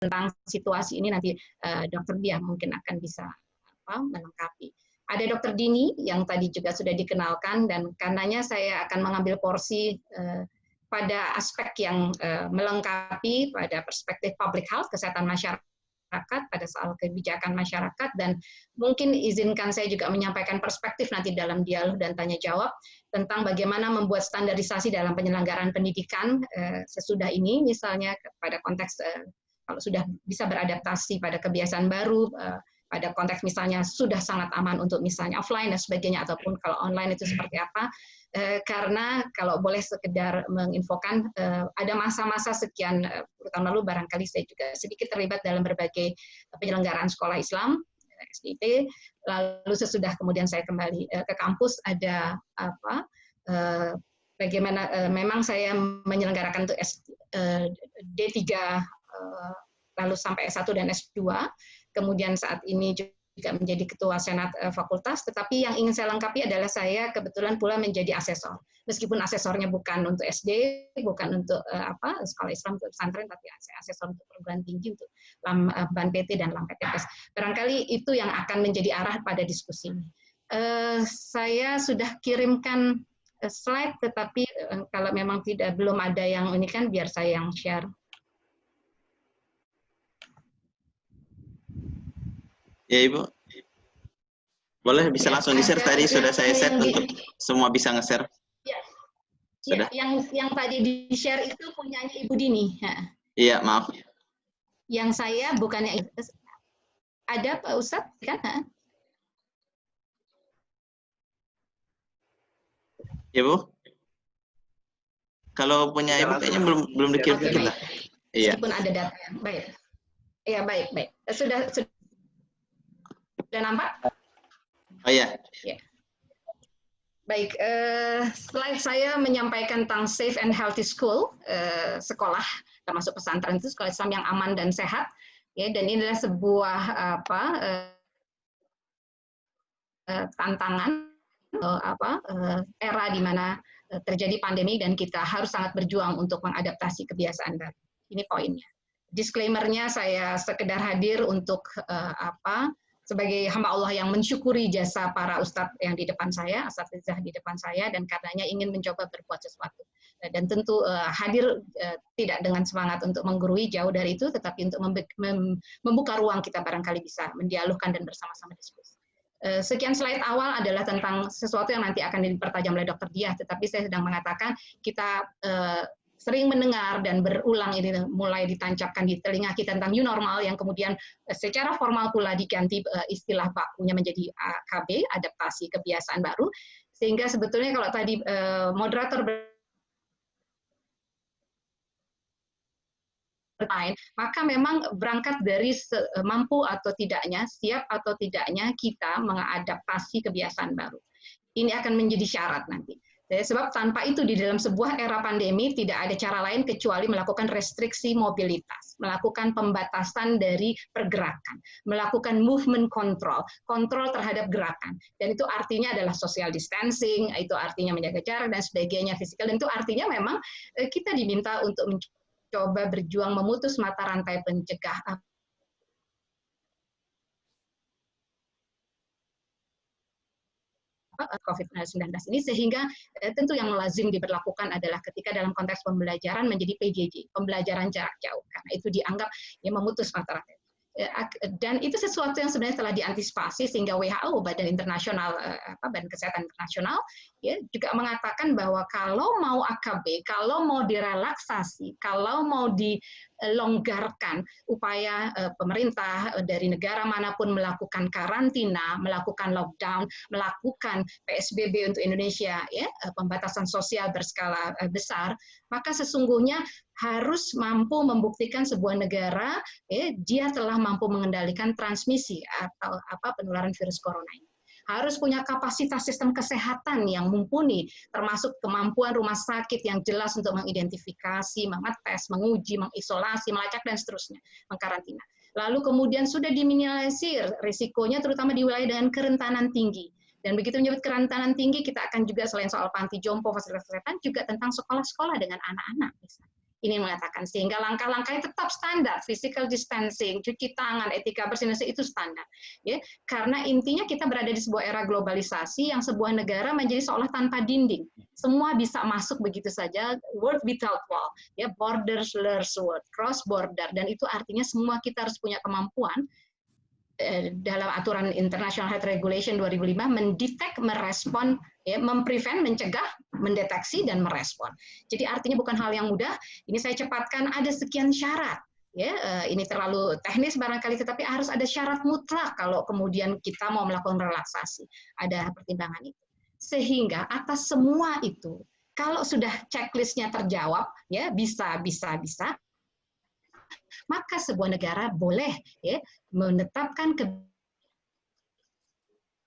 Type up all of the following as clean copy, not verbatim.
tentang situasi ini nanti Dr. Dia mungkin akan bisa melengkapi. Ada Dr. Dini yang tadi juga sudah dikenalkan, dan karenanya saya akan mengambil porsi pada aspek yang melengkapi pada perspektif public health, kesehatan masyarakat, pada soal kebijakan masyarakat, dan mungkin izinkan saya juga menyampaikan perspektif nanti dalam dialog dan tanya jawab tentang bagaimana membuat standarisasi dalam penyelenggaraan pendidikan sesudah ini, misalnya pada konteks kalau sudah bisa beradaptasi pada kebiasaan baru, pada konteks misalnya sudah sangat aman untuk misalnya offline dan sebagainya, ataupun kalau online itu seperti apa. Karena kalau boleh sekedar menginfokan, ada masa-masa sekian tahun lalu barangkali saya juga sedikit terlibat dalam berbagai penyelenggaraan sekolah Islam, SDIP, lalu sesudah kemudian saya kembali ke kampus, ada bagaimana memang saya menyelenggarakan untuk D3 lalu sampai S1 dan S2, kemudian saat ini juga menjadi ketua senat fakultas, tetapi yang ingin saya lengkapi adalah saya kebetulan pula menjadi asesor. Meskipun asesornya bukan untuk SD, bukan untuk sekolah Islam, untuk pesantren, tapi saya asesor untuk perguruan tinggi, untuk BAN PT dan LAM-PTPS. Barangkali itu yang akan menjadi arah pada diskusi ini. Saya sudah kirimkan slide, tetapi kalau memang belum ada yang ini kan biar saya yang share. Ya Ibu, boleh bisa langsung di-share, tadi sudah saya set untuk semua bisa nge-share. Ya, yang tadi di-share itu punyanya Ibu Dini. Iya, maaf. Yang saya bukannya ada Pak Ustadz kan? Ya Bu, kalau punya Ibu kayaknya belum dikirim ke kita. Iya. Meskipun ada data yang baik. Iya, baik. Sudah nampak? Oh iya. Ya. Baik, slide saya menyampaikan tentang safe and healthy school, sekolah termasuk pesantren itu sekolah Islam yang aman dan sehat, ya, dan ini adalah sebuah tantangan era di mana terjadi pandemi dan kita harus sangat berjuang untuk mengadaptasi kebiasaan baru. Ini poinnya. Disclaimer-nya saya sekedar hadir untuk sebagai hamba Allah yang mensyukuri jasa para ustadz yang di depan saya, asatizah di depan saya, dan karenanya ingin mencoba berbuat sesuatu. Dan tentu hadir tidak dengan semangat untuk menggurui, jauh dari itu, tetapi untuk membuka ruang kita barangkali bisa mendialogkan dan bersama-sama diskusi. Sekian slide awal adalah tentang sesuatu yang nanti akan dipertajam oleh Dr. Diah, tetapi saya sedang mengatakan kita sering mendengar dan berulang ini mulai ditancapkan di telinga kita tentang new normal yang kemudian secara formal pula diganti istilah bakunya menjadi AKB, adaptasi kebiasaan baru, sehingga sebetulnya kalau tadi moderator bermain, maka memang berangkat dari mampu atau tidaknya, siap atau tidaknya kita mengadaptasi kebiasaan baru. Ini akan menjadi syarat nanti. Sebab tanpa itu di dalam sebuah era pandemi tidak ada cara lain kecuali melakukan restriksi mobilitas, melakukan pembatasan dari pergerakan, melakukan movement control, kontrol terhadap gerakan. Dan itu artinya adalah social distancing, itu artinya menjaga jarak dan sebagainya, fisikal, dan itu artinya memang kita diminta untuk mencoba berjuang memutus mata rantai pencegahan COVID-19 ini, sehingga tentu yang lazim diberlakukan adalah ketika dalam konteks pembelajaran menjadi PJJ, pembelajaran jarak jauh, karena itu dianggap memutus mata rantai. Dan itu sesuatu yang sebenarnya telah diantisipasi sehingga WHO, Badan Internasional, Badan Kesehatan Internasional, ya, juga mengatakan bahwa kalau mau AKB, kalau mau direlaksasi, kalau mau dilonggarkan upaya pemerintah dari negara manapun melakukan karantina, melakukan lockdown, melakukan PSBB untuk Indonesia, ya, pembatasan sosial berskala besar, maka sesungguhnya harus mampu membuktikan sebuah negara, ya, dia telah mampu mengendalikan transmisi atau penularan virus corona ini. Harus punya kapasitas sistem kesehatan yang mumpuni, termasuk kemampuan rumah sakit yang jelas untuk mengidentifikasi, mengetes, menguji, mengisolasi, melacak, dan seterusnya, mengkarantina. Lalu kemudian sudah diminimalisir risikonya, terutama di wilayah dengan kerentanan tinggi. Dan begitu menyebut kerentanan tinggi, kita akan juga selain soal panti jompo, fasilitas kesehatan, juga tentang sekolah-sekolah dengan anak-anak, misalnya. ini mengatakan, sehingga langkah-langkahnya tetap standar, physical distancing, cuci tangan, etika bersih itu standar. Ya, karena intinya kita berada di sebuah era globalisasi yang sebuah negara menjadi seolah tanpa dinding. Semua bisa masuk begitu saja, world without wall, ya, borderless world, cross border, dan itu artinya semua kita harus punya kemampuan dalam aturan International Health Regulation 2005 mendetek, merespon, ya, memprevent, mencegah, mendeteksi dan merespon. Jadi artinya bukan hal yang mudah. Ini saya cepatkan, ada sekian syarat. Ya, ini terlalu teknis barangkali, tetapi harus ada syarat mutlak kalau kemudian kita mau melakukan relaksasi. Ada pertimbangan itu. Sehingga atas semua itu, kalau sudah checklistnya terjawab, ya, bisa, maka sebuah negara boleh, ya, menetapkan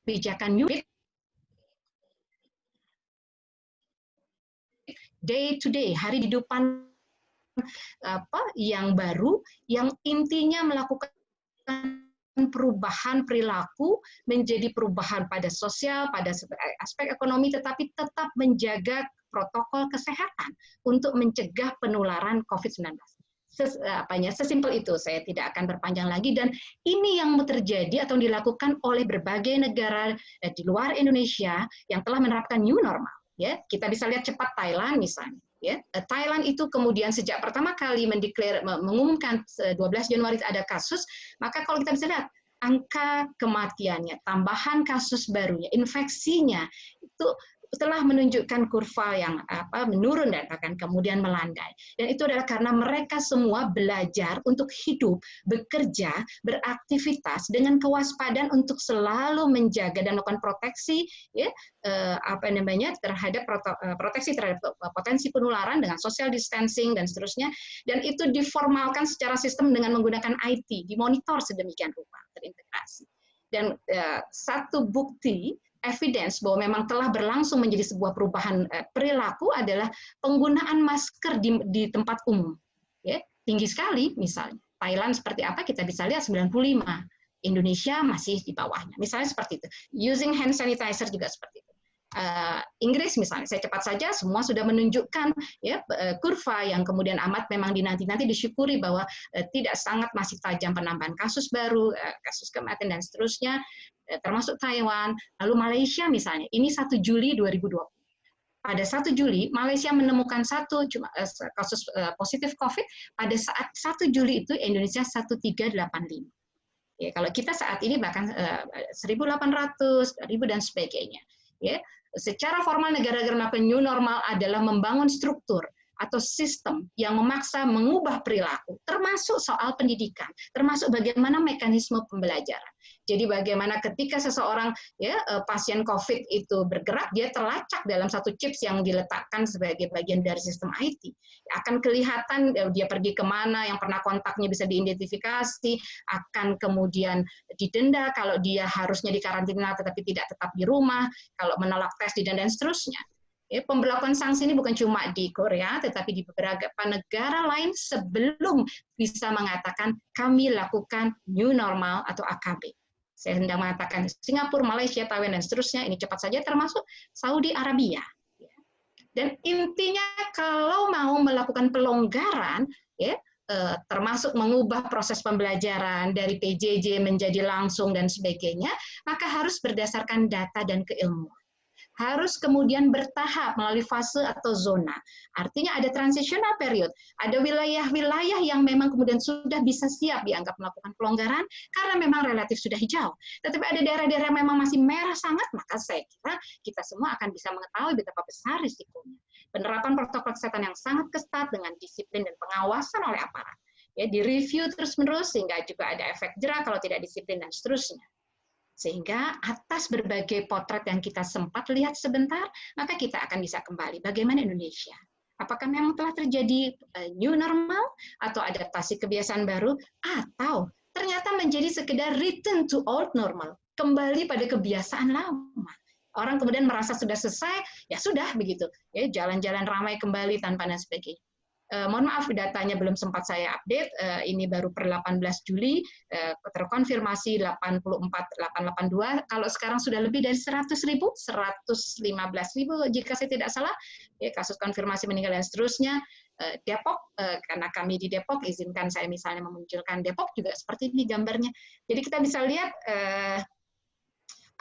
kebijakan new day to day, hari kehidupan yang baru, yang intinya melakukan perubahan perilaku menjadi perubahan pada sosial, pada aspek ekonomi, tetapi tetap menjaga protokol kesehatan untuk mencegah penularan COVID-19. Sesimpel itu, saya tidak akan berpanjang lagi, dan ini yang terjadi atau dilakukan oleh berbagai negara di luar Indonesia yang telah menerapkan new normal. Ya, kita bisa lihat cepat Thailand misalnya. Ya, Thailand itu kemudian sejak pertama kali mengumumkan 12 Januari ada kasus, maka kalau kita bisa lihat angka kematiannya, tambahan kasus barunya, infeksinya itu telah menunjukkan kurva yang menurun dan akan kemudian melandai. Dan itu adalah karena mereka semua belajar untuk hidup, bekerja, beraktivitas dengan kewaspadaan untuk selalu menjaga dan melakukan proteksi, ya, terhadap proteksi terhadap potensi penularan dengan social distancing dan seterusnya. Dan itu diformalkan secara sistem dengan menggunakan IT, dimonitor sedemikian rupa, terintegrasi. Dan satu bukti evidence bahwa memang telah berlangsung menjadi sebuah perubahan perilaku adalah penggunaan masker di tempat umum. Ya, tinggi sekali misalnya. Thailand seperti apa kita bisa lihat 95. Indonesia masih di bawahnya. Misalnya seperti itu. Using hand sanitizer juga seperti itu. Inggris misalnya, saya cepat saja, semua sudah menunjukkan, ya, kurva yang kemudian amat memang dinanti-nanti, disyukuri bahwa tidak sangat masih tajam penambahan kasus baru, kasus kematian dan seterusnya, termasuk Taiwan. Lalu Malaysia misalnya, ini 1 Juli 2020. Pada 1 Juli, Malaysia menemukan kasus positif COVID, pada saat 1 Juli itu Indonesia 1385. Ya, kalau kita saat ini bahkan 1.800, 1.000 dan sebagainya. Ya, secara formal negara-negara melakukan new normal adalah membangun struktur atau sistem yang memaksa mengubah perilaku, termasuk soal pendidikan, termasuk bagaimana mekanisme pembelajaran. Jadi bagaimana ketika seseorang, ya, pasien COVID itu bergerak, dia terlacak dalam satu chips yang diletakkan sebagai bagian dari sistem IT. Akan kelihatan dia pergi kemana, yang pernah kontaknya bisa diidentifikasi, akan kemudian didenda kalau dia harusnya dikarantina tetapi tidak tetap di rumah, kalau menolak tes didenda dan seterusnya. Ya, pemberlakuan sanksi ini bukan cuma di Korea, tetapi di beberapa negara lain sebelum bisa mengatakan kami lakukan new normal atau AKB. Saya hendak mengatakan Singapura, Malaysia, Taiwan, dan seterusnya, ini cepat saja termasuk Saudi Arabia. Dan intinya kalau mau melakukan pelonggaran, ya, termasuk mengubah proses pembelajaran dari PJJ menjadi langsung dan sebagainya, maka harus berdasarkan data dan keilmuan. Harus kemudian bertahap melalui fase atau zona. Artinya ada transitional period, ada wilayah-wilayah yang memang kemudian sudah bisa siap dianggap melakukan pelonggaran karena memang relatif sudah hijau. Tetapi ada daerah-daerah yang memang masih merah sangat, maka saya kira kita semua akan bisa mengetahui betapa besar risikonya. Penerapan protokol kesehatan yang sangat ketat dengan disiplin dan pengawasan oleh aparat. Ya, direview terus-menerus sehingga juga ada efek jerah kalau tidak disiplin dan seterusnya. Sehingga atas berbagai potret yang kita sempat lihat sebentar, maka kita akan bisa kembali. Bagaimana Indonesia? Apakah memang telah terjadi new normal atau adaptasi kebiasaan baru, atau ternyata menjadi sekedar return to old normal, kembali pada kebiasaan lama. Orang kemudian merasa sudah selesai, ya sudah begitu, ya jalan-jalan ramai kembali tanpa dan sebagainya. Mohon maaf datanya belum sempat saya update, ini baru per 18 Juli, terkonfirmasi 84.882, kalau sekarang sudah lebih dari 100.000, 115.000 jika saya tidak salah, ya, kasus konfirmasi meninggal dan seterusnya, Depok, karena kami di Depok, izinkan saya misalnya memunculkan Depok juga seperti ini gambarnya. Jadi kita bisa lihat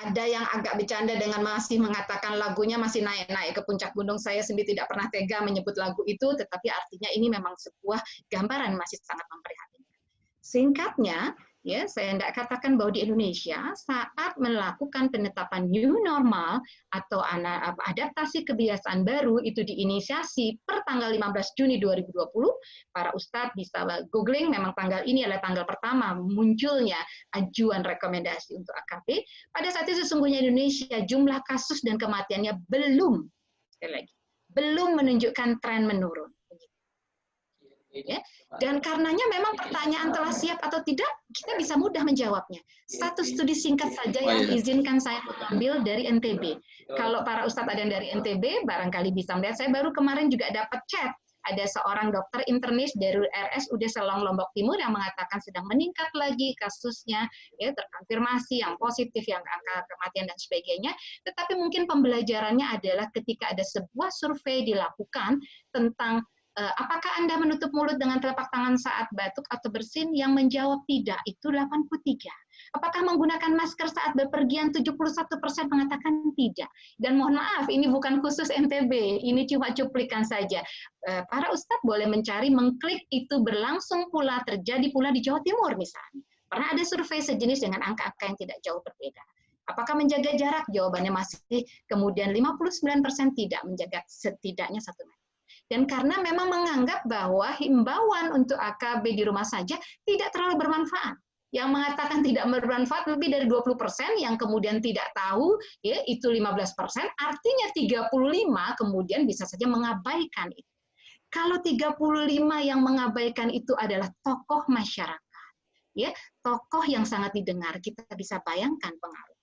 ada yang agak bercanda dengan masih mengatakan lagunya masih naik-naik ke puncak gunung. Saya sendiri tidak pernah tega menyebut lagu itu, tetapi artinya ini memang sebuah gambaran masih sangat memprihatinkan. Singkatnya, ya, saya tidak katakan bahwa di Indonesia saat melakukan penetapan new normal atau adaptasi kebiasaan baru itu diinisiasi per tanggal 15 Juni 2020, para ustadz bisa googling, memang tanggal ini adalah tanggal pertama munculnya ajuan rekomendasi untuk AKP. Pada saat itu sesungguhnya Indonesia jumlah kasus dan kematiannya belum, sekali lagi, belum menunjukkan tren menurun. Ya. Dan karenanya memang pertanyaan telah siap atau tidak, kita bisa mudah menjawabnya. Satu studi singkat saja yang izinkan saya mengambil dari NTB. Kalau para ustadz ada yang dari NTB, barangkali bisa melihat. Saya baru kemarin juga dapat chat. Ada seorang dokter internis dari RSUD Selong Lombok Timur yang mengatakan sedang meningkat lagi kasusnya, ya, terkonfirmasi yang positif, yang angka kematian dan sebagainya. Tetapi mungkin pembelajarannya adalah ketika ada sebuah survei dilakukan tentang apakah Anda menutup mulut dengan telapak tangan saat batuk atau bersin? Yang menjawab tidak, itu 83. Apakah menggunakan masker saat bepergian? 71% mengatakan tidak. Dan mohon maaf, ini bukan khusus NTB, ini cuma cuplikan saja. Para ustadz boleh mencari, mengklik, itu berlangsung pula, terjadi pula di Jawa Timur misalnya. Pernah ada survei sejenis dengan angka-angka yang tidak jauh berbeda. Apakah menjaga jarak? Jawabannya masih kemudian 59% tidak menjaga setidaknya 1 meter. Dan karena memang menganggap bahwa himbauan untuk AKB di rumah saja tidak terlalu bermanfaat. Yang mengatakan tidak bermanfaat lebih dari 20%, yang kemudian tidak tahu, ya, itu 15%, artinya 35 kemudian bisa saja mengabaikan itu. Kalau 35 yang mengabaikan itu adalah tokoh masyarakat, ya, tokoh yang sangat didengar, kita bisa bayangkan pengaruh.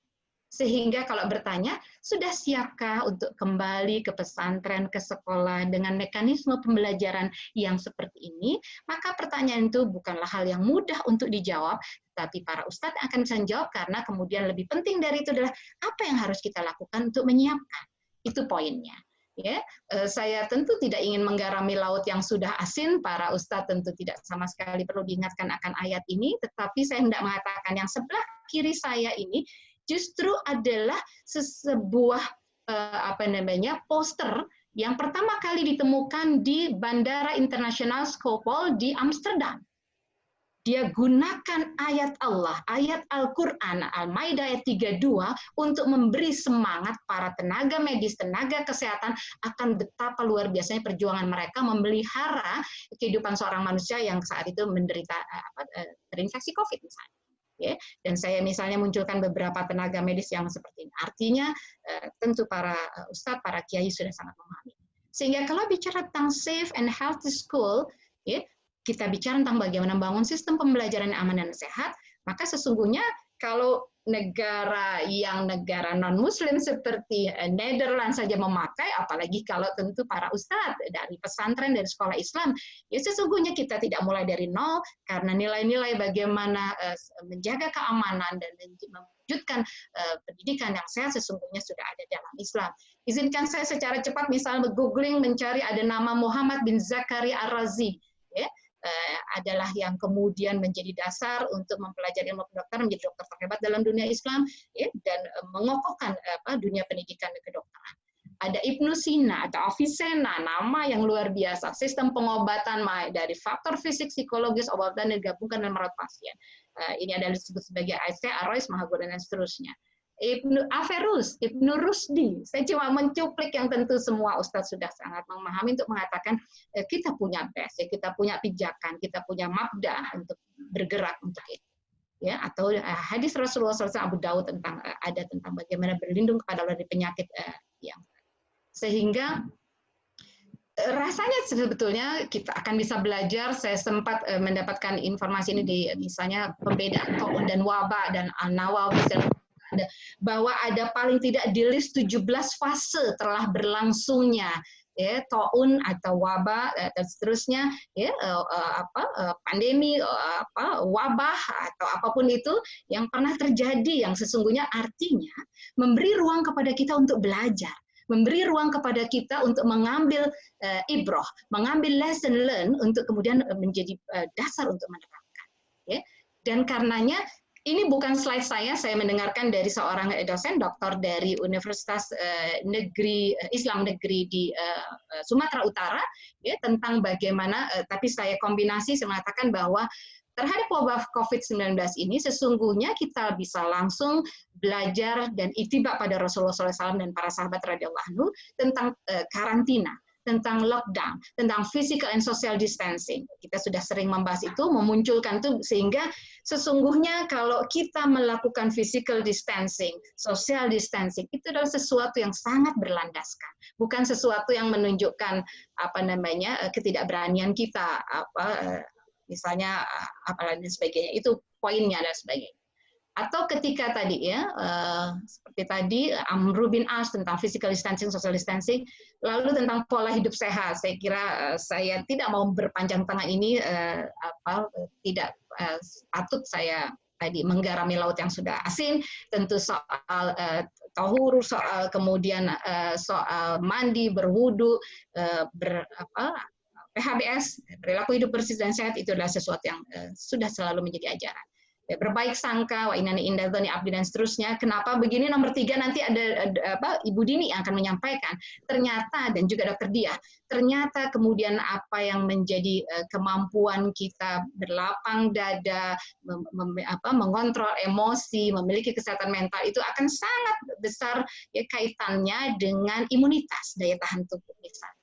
Sehingga kalau bertanya, sudah siapkah untuk kembali ke pesantren, ke sekolah dengan mekanisme pembelajaran yang seperti ini? Maka pertanyaan itu bukanlah hal yang mudah untuk dijawab, tapi para ustadz akan bisa menjawab, karena kemudian lebih penting dari itu adalah apa yang harus kita lakukan untuk menyiapkan. Itu poinnya. Ya, saya tentu tidak ingin menggarami laut yang sudah asin, para ustadz tentu tidak sama sekali perlu diingatkan akan ayat ini, tetapi saya hendak mengatakan yang sebelah kiri saya ini justru adalah sebuah poster yang pertama kali ditemukan di Bandara Internasional Schiphol di Amsterdam. Dia gunakan ayat Allah, ayat Al-Quran, Al-Maidah ayat 32, untuk memberi semangat para tenaga medis, tenaga kesehatan akan betapa luar biasanya perjuangan mereka memelihara kehidupan seorang manusia yang saat itu menderita terinfeksi COVID misalnya. Ya, dan saya misalnya munculkan beberapa tenaga medis yang seperti ini. Artinya tentu para ustadz, para kiai sudah sangat memahami. Sehingga kalau bicara tentang safe and healthy school, ya, kita bicara tentang bagaimana membangun sistem pembelajaran yang aman dan sehat, maka sesungguhnya kalau negara non-Muslim seperti Netherlands saja memakai, apalagi kalau tentu para ustadz dari pesantren, dari sekolah Islam, ya sesungguhnya kita tidak mulai dari nol, karena nilai-nilai bagaimana menjaga keamanan dan mewujudkan pendidikan yang sehat sesungguhnya sudah ada dalam Islam. Izinkan saya secara cepat misalnya googling mencari ada nama Muhammad bin Zakaria Ar-Razi, ya, adalah yang kemudian menjadi dasar untuk mempelajari ilmu kedokteran, menjadi dokter terhebat dalam dunia Islam, ya, dan mengokohkan dunia pendidikan kedokteran. Ada Ibnu Sina atau Avicenna, nama yang luar biasa, sistem pengobatan dari faktor fisik, psikologis, obatan dan digabungkan dalam merawat pasien. Ini adalah disebut sebagai Arois, Mahaguna dan seterusnya. Ibnu Averus, Ibnu Rusdi. Saya cuma mencuplik yang tentu semua ustadz sudah sangat memahami untuk mengatakan kita punya base, kita punya pijakan, kita punya mabda untuk bergerak untuk itu. Ya, atau hadis Rasulullah SAW Abu Daud tentang bagaimana berlindung kepada Allah dari penyakit yang sehingga rasanya sebetulnya kita akan bisa belajar. Saya sempat mendapatkan informasi ini di misalnya pembedaan taun dan wabah dan An-Nawawi bahwa ada paling tidak di list 17 fase telah berlangsungnya, ya, taun atau wabah dan seterusnya, ya, pandemi, wabah atau apapun itu yang pernah terjadi, yang sesungguhnya artinya memberi ruang kepada kita untuk belajar memberi ruang kepada kita untuk mengambil ibroh, mengambil lesson learn untuk kemudian menjadi dasar untuk menerapkan. Ya. Dan karenanya ini bukan slide saya mendengarkan dari seorang dosen doktor dari Universitas Islam Negeri di Sumatera Utara, ya, tentang bagaimana, tapi saya kombinasi, saya mengatakan bahwa terhadap wabah COVID-19 ini sesungguhnya kita bisa langsung belajar dan ittiba pada Rasulullah SAW dan para sahabat radhiyallahu anhu tentang karantina, tentang lockdown, tentang physical and social distancing. Kita sudah sering membahas itu, memunculkan itu, sehingga sesungguhnya kalau kita melakukan physical distancing, social distancing, itu adalah sesuatu yang sangat berlandaskan, bukan sesuatu yang menunjukkan ketidakberanian kita, misalnya dan sebagainya. Itu poinnya dan sebagainya. Atau ketika tadi ya, seperti tadi Amr bin As tentang physical distancing, social distancing, lalu tentang pola hidup sehat. Saya kira saya tidak mau berpanjang tangan ini, tidak patut saya tadi menggarami laut yang sudah asin. Tentu soal tahur, soal kemudian soal mandi, berwudu, PHBS, perilaku hidup bersih dan sehat, itu adalah sesuatu yang sudah selalu menjadi ajaran. Berbaik sangka, wa inani inda dzanni abdi, dan seterusnya. Kenapa begini? Nomor 3 nanti ada Ibu Dini yang akan menyampaikan. Ternyata, dan juga Dr. Diah, ternyata kemudian apa yang menjadi kemampuan kita berlapang dada, mengontrol emosi, memiliki kesehatan mental, itu akan sangat besar ya kaitannya dengan imunitas, daya tahan tubuh misalnya.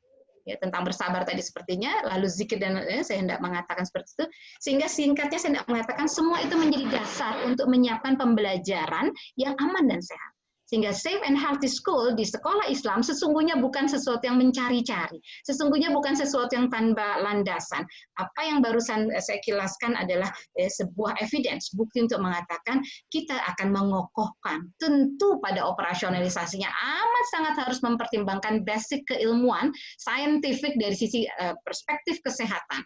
Ya, tentang bersabar tadi sepertinya, lalu zikir dan saya hendak mengatakan seperti itu, sehingga singkatnya saya hendak mengatakan semua itu menjadi dasar untuk menyiapkan pembelajaran yang aman dan sehat. Sehingga safe and healthy school di sekolah Islam sesungguhnya bukan sesuatu yang mencari-cari, sesungguhnya bukan sesuatu yang tanpa landasan. Apa yang barusan saya kilaskan adalah sebuah evidence, bukti untuk mengatakan kita akan mengokohkan. Tentu pada operasionalisasinya amat sangat harus mempertimbangkan basic keilmuan saintifik dari sisi perspektif kesehatan,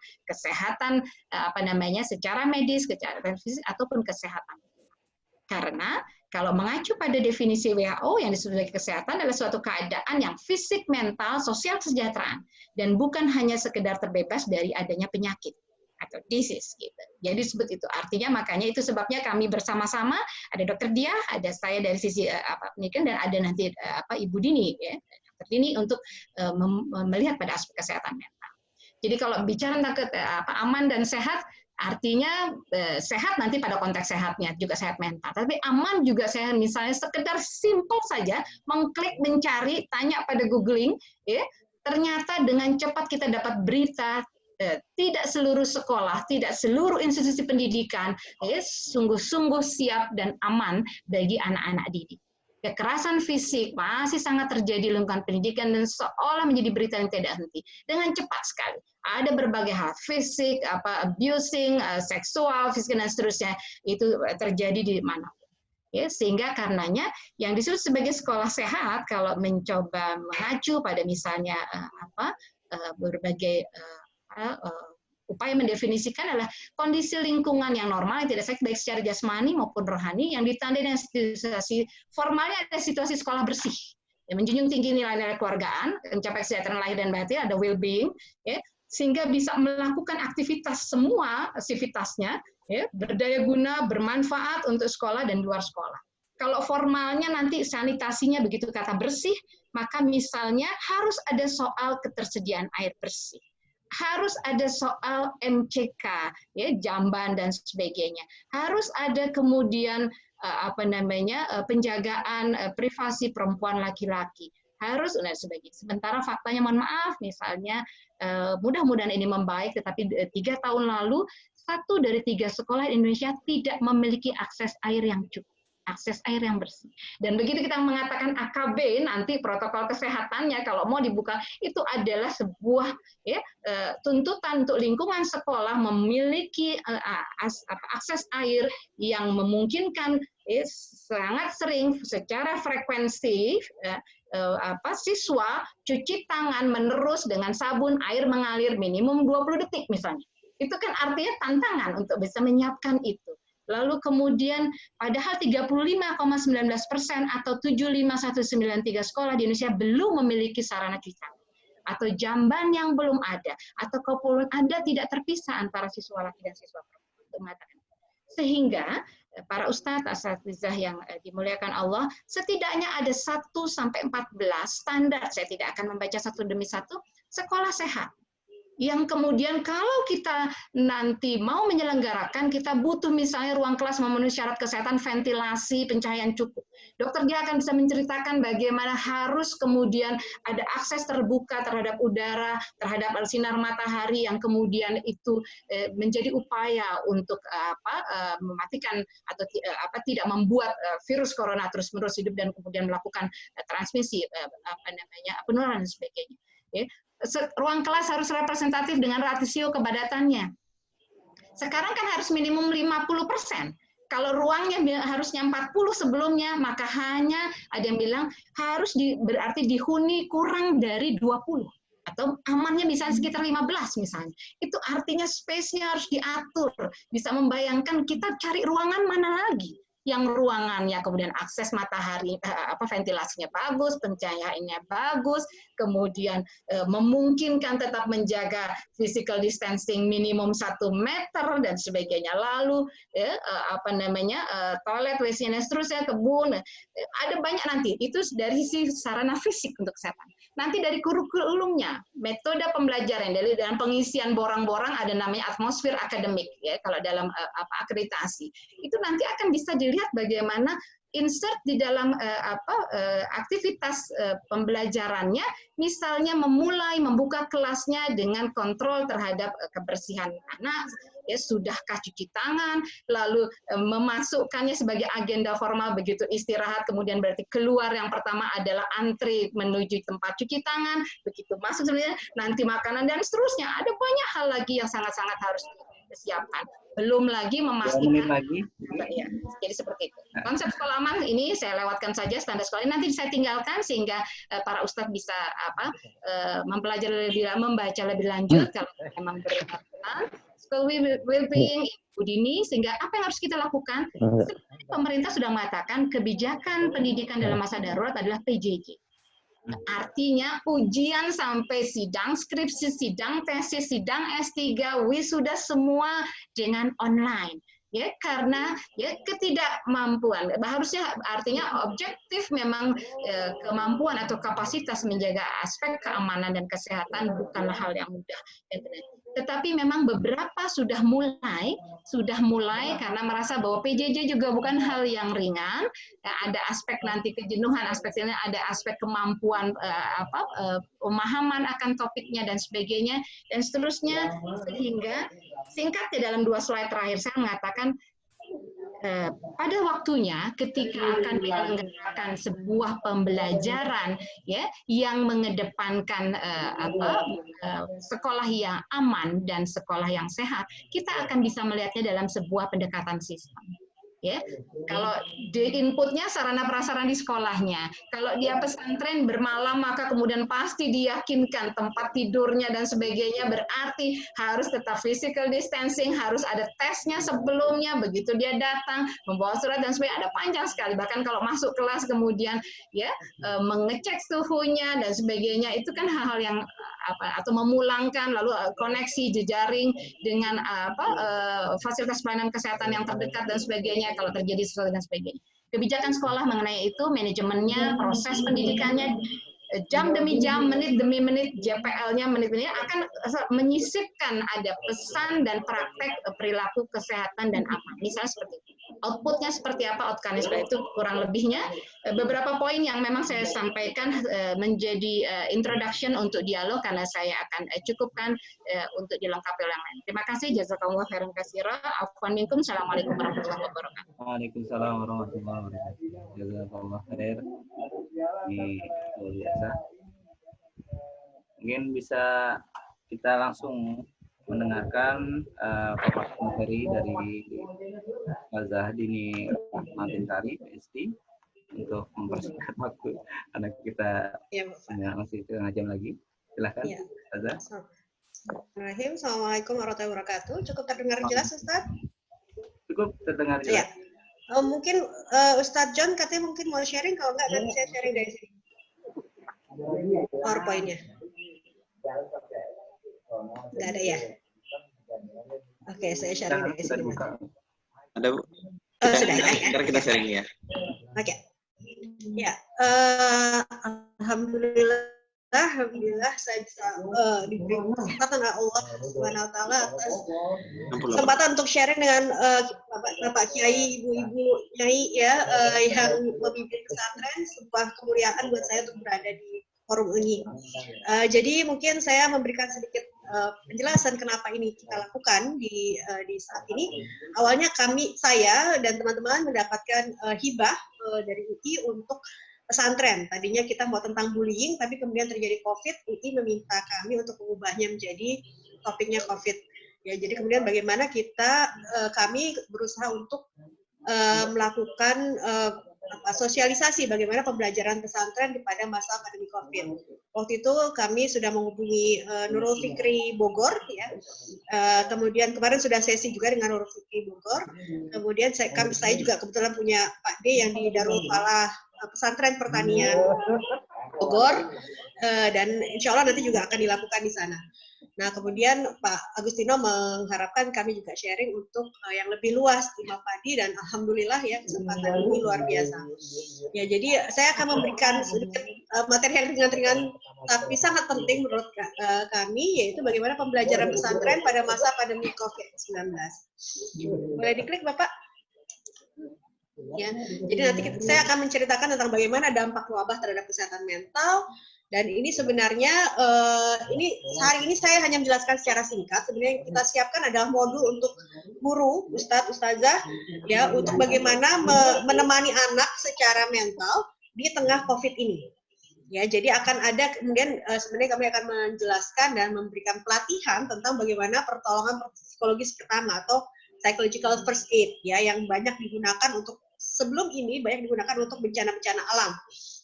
secara medis, kesehatan fisik ataupun kesehatan. Karena kalau mengacu pada definisi WHO yang disebut sebagai kesehatan adalah suatu keadaan yang fisik, mental, sosial, kesejahteraan, dan bukan hanya sekedar terbebas dari adanya penyakit atau disease gitu. Jadi disebut itu. Artinya makanya itu sebabnya kami bersama-sama, ada Dr. Diah, ada saya dari sisi pendidikan, dan ada nanti Ibu Dini ya, Dr. Dini untuk melihat pada aspek kesehatan mental. Jadi kalau bicara tentang aman dan sehat, artinya sehat nanti pada konteks sehatnya juga sehat mental, tapi aman juga sehat, misalnya sekedar simpel saja mengklik, mencari, tanya pada googling, ya, ternyata dengan cepat kita dapat berita. Tidak seluruh sekolah, tidak seluruh institusi pendidikan sungguh-sungguh siap dan aman bagi anak-anak didik. Kekerasan fisik masih sangat terjadi di lingkungan pendidikan dan seolah menjadi berita yang tidak henti dengan cepat sekali. Ada berbagai hal, fisik, abusing, seksual, fisik dan seterusnya, itu terjadi di mana. Ya, sehingga karenanya yang disebut sebagai sekolah sehat kalau mencoba mengacu pada misalnya berbagai upaya mendefinisikan adalah kondisi lingkungan yang normal, yang tidak sakit baik secara jasmani maupun rohani, yang ditandai dengan situasi formalnya ada situasi sekolah bersih, yang menjunjung tinggi nilai-nilai keluargaan, mencapai kesejahteraan lahir dan batin, ada well-being, ya, sehingga bisa melakukan aktivitas semua aktivitasnya, ya, berdaya guna, bermanfaat untuk sekolah dan luar sekolah. Kalau formalnya nanti sanitasinya begitu kata bersih, maka misalnya harus ada soal ketersediaan air bersih. Harus ada soal MCK, ya, jamban dan sebagainya. Harus ada kemudian penjagaan privasi perempuan laki-laki. Harus dan sebagainya. Sementara faktanya, mohon maaf, misalnya mudah-mudahan ini membaik, tetapi 3 tahun lalu 1 dari 3 sekolah di Indonesia tidak memiliki akses air yang cukup. Akses air yang bersih. Dan begitu kita mengatakan AKB, nanti protokol kesehatannya kalau mau dibuka, itu adalah sebuah tuntutan untuk lingkungan sekolah memiliki akses air yang memungkinkan sangat sering secara frekuensi siswa cuci tangan menerus dengan sabun, air mengalir minimum 20 detik misalnya. Itu kan artinya tantangan untuk bisa menyiapkan itu. Lalu kemudian padahal 35,19% atau 75.193 sekolah di Indonesia belum memiliki sarana cuci tangan atau jamban yang belum ada, atau kalaupun ada tidak terpisah antara siswa laki dan siswa perempuan untuk mengatakan. Sehingga para ustadz, asatizah yang dimuliakan Allah, setidaknya ada 1 sampai 14 standar, saya tidak akan membaca satu demi satu, sekolah sehat. Yang kemudian kalau kita nanti mau menyelenggarakan, kita butuh misalnya ruang kelas memenuhi syarat kesehatan, ventilasi, pencahayaan cukup. Dokter dia akan bisa menceritakan bagaimana harus kemudian ada akses terbuka terhadap udara, terhadap sinar matahari yang kemudian itu menjadi upaya untuk mematikan atau tidak membuat virus corona terus-menerus hidup dan kemudian melakukan transmisi penularan dan sebagainya. Ruang kelas harus representatif dengan rasio kepadatannya. Sekarang kan harus minimum 50%. Kalau ruangnya harusnya 40 sebelumnya, maka hanya ada yang bilang harus berarti dihuni kurang dari 20. Atau amannya misalnya sekitar 15 misalnya. Itu artinya space-nya harus diatur. Bisa membayangkan kita cari ruangan mana lagi yang ruangannya kemudian akses matahari, ventilasinya bagus, pencahayaannya bagus, kemudian memungkinkan tetap menjaga physical distancing minimum 1 meter dan sebagainya. Lalu toilet, WC dan seterusnya, kebun, ada banyak nanti. Itu dari sisi sarana fisik untuk kesehatan. Nanti dari kurikulumnya, metode pembelajaran, dari dalam pengisian borang-borang ada namanya atmosfer akademik ya kalau dalam akreditasi. Itu nanti akan bisa dilihat bagaimana insert di dalam aktivitas pembelajarannya, misalnya membuka kelasnya dengan kontrol terhadap kebersihan anak, ya sudahkah cuci tangan, lalu memasukkannya sebagai agenda formal begitu istirahat, kemudian berarti keluar yang pertama adalah antri menuju tempat cuci tangan, begitu masuk sebenarnya nanti makanan dan seterusnya. Ada banyak hal lagi yang sangat-sangat harus disiapkan. Belum lagi memastikan ya, jadi seperti itu. Konsep sekolah aman ini saya lewatkan saja, standar sekolah ini nanti saya tinggalkan sehingga para ustadz bisa mempelajari membaca lebih lanjut kalau memang berkenan. School well-being Ibu Dini, sehingga apa yang harus kita lakukan? Pemerintah sudah mengatakan kebijakan pendidikan dalam masa darurat adalah PJJ. Artinya ujian sampai sidang skripsi, sidang tesis, sidang S3, wisuda semua dengan online. Ya, karena ya ketidakmampuan, harusnya artinya objektif memang kemampuan atau kapasitas menjaga aspek keamanan dan kesehatan bukanlah hal yang mudah. Tetapi memang beberapa sudah mulai karena merasa bahwa PJJ juga bukan hal yang ringan. Ya, ada aspek nanti kejenuhan, aspeknya ada aspek kemampuan pemahaman akan topiknya dan sebagainya dan seterusnya, sehingga singkat di dalam 2 slide terakhir saya mengatakan pada waktunya ketika akan menyelenggarakan sebuah pembelajaran ya yang mengedepankan sekolah yang aman dan sekolah yang sehat, kita akan bisa melihatnya dalam sebuah pendekatan sistem. Ya, kalau di inputnya sarana prasarana di sekolahnya, kalau dia pesantren bermalam maka kemudian pasti diyakinkan tempat tidurnya dan sebagainya, berarti harus tetap physical distancing, harus ada tesnya sebelumnya, begitu dia datang membawa surat dan sebagainya, ada panjang sekali. Bahkan kalau masuk kelas kemudian ya mengecek suhunya dan sebagainya, itu kan hal-hal yang atau memulangkan, lalu koneksi jejaring dengan fasilitas pelayanan kesehatan yang terdekat dan sebagainya kalau terjadi sesuatu dan sebagainya. Kebijakan sekolah mengenai itu, manajemennya, proses pendidikannya, jam demi jam, menit demi menit, JPL-nya menit-menit akan menyisipkan ada pesan dan praktek perilaku kesehatan dan aman. Misalnya seperti itu. Outputnya seperti apa, outcome-nya seperti itu, kurang lebihnya. Beberapa poin yang memang saya sampaikan menjadi introduction untuk dialog karena saya akan cukupkan untuk dilengkapi oleh yang lain. Terima kasih, jazakallahu khairan katsira. Afwan minkum. Assalamualaikum warahmatullahi wabarakatuh. Waalaikumsalam warahmatullahi wabarakatuh. Jazakallahu khair. Luar biasa. Mungkin bisa kita langsung mendengarkan paparan materi dari Ustazah Dini Rahmatintari, PhD, untuk mempersingkat waktu karena kita masih setengah jam lagi. Silakan, Ustazah. Assalamualaikum warahmatullahi wabarakatuh. Cukup terdengar jelas, Ustaz? cukup terdengar Iya. jelas. Mungkin Ustadz John katanya mungkin mau sharing, kalau enggak nanti saya sharing dari sini. PowerPoint-nya. Enggak ada ya? Oke, saya sharing dari Sudah sini. dibuka. Ada Bu? Oh, sudah ya. Ntar kita sharing ya. Oke. Ya, alhamdulillah saya bisa diberi kesempatan oleh Allah Subhanahu wa taala atas kesempatan untuk sharing dengan Bapak Kiai, Ibu-ibu Nyai ya yang memimpin pesantren, sebuah kemuliaan buat saya untuk berada di forum ini. Jadi mungkin saya memberikan sedikit penjelasan kenapa ini kita lakukan di saat ini. Awalnya saya dan teman-teman mendapatkan hibah dari UI untuk pesantren. Tadinya kita mau tentang bullying, tapi kemudian terjadi COVID, UI meminta kami untuk mengubahnya menjadi topiknya COVID. Ya, jadi kemudian bagaimana kami berusaha untuk melakukan sosialisasi bagaimana pembelajaran pesantren pada masa pandemi COVID. Waktu itu kami sudah menghubungi Nurul Fikri Bogor, ya. Kemudian kemarin sudah sesi juga dengan Nurul Fikri Bogor. Kemudian saya juga kebetulan punya Pak D yang di Darul Falah Pesantren Pertanian Bogor, dan insya Allah nanti juga akan dilakukan di sana. Nah, kemudian Pak Agustino mengharapkan kami juga sharing untuk yang lebih luas di Mapadi, dan alhamdulillah ya kesempatan ini luar biasa. Ya, jadi saya akan memberikan sedikit materi yang ringan-ringan tapi sangat penting menurut kami, yaitu bagaimana pembelajaran pesantren pada masa pandemi COVID-19. Boleh diklik Bapak? Ya, jadi nanti saya akan menceritakan tentang bagaimana dampak wabah terhadap kesehatan mental, dan ini sebenarnya hari ini saya hanya menjelaskan secara singkat. Sebenarnya yang kita siapkan adalah modul untuk guru, ustadz, ustazah, ya, untuk bagaimana menemani anak secara mental di tengah COVID ini. Ya, jadi akan ada kemudian sebenarnya kami akan menjelaskan dan memberikan pelatihan tentang bagaimana pertolongan psikologis pertama atau psychological first aid, ya, yang banyak digunakan untuk sebelum ini banyak digunakan untuk bencana-bencana alam.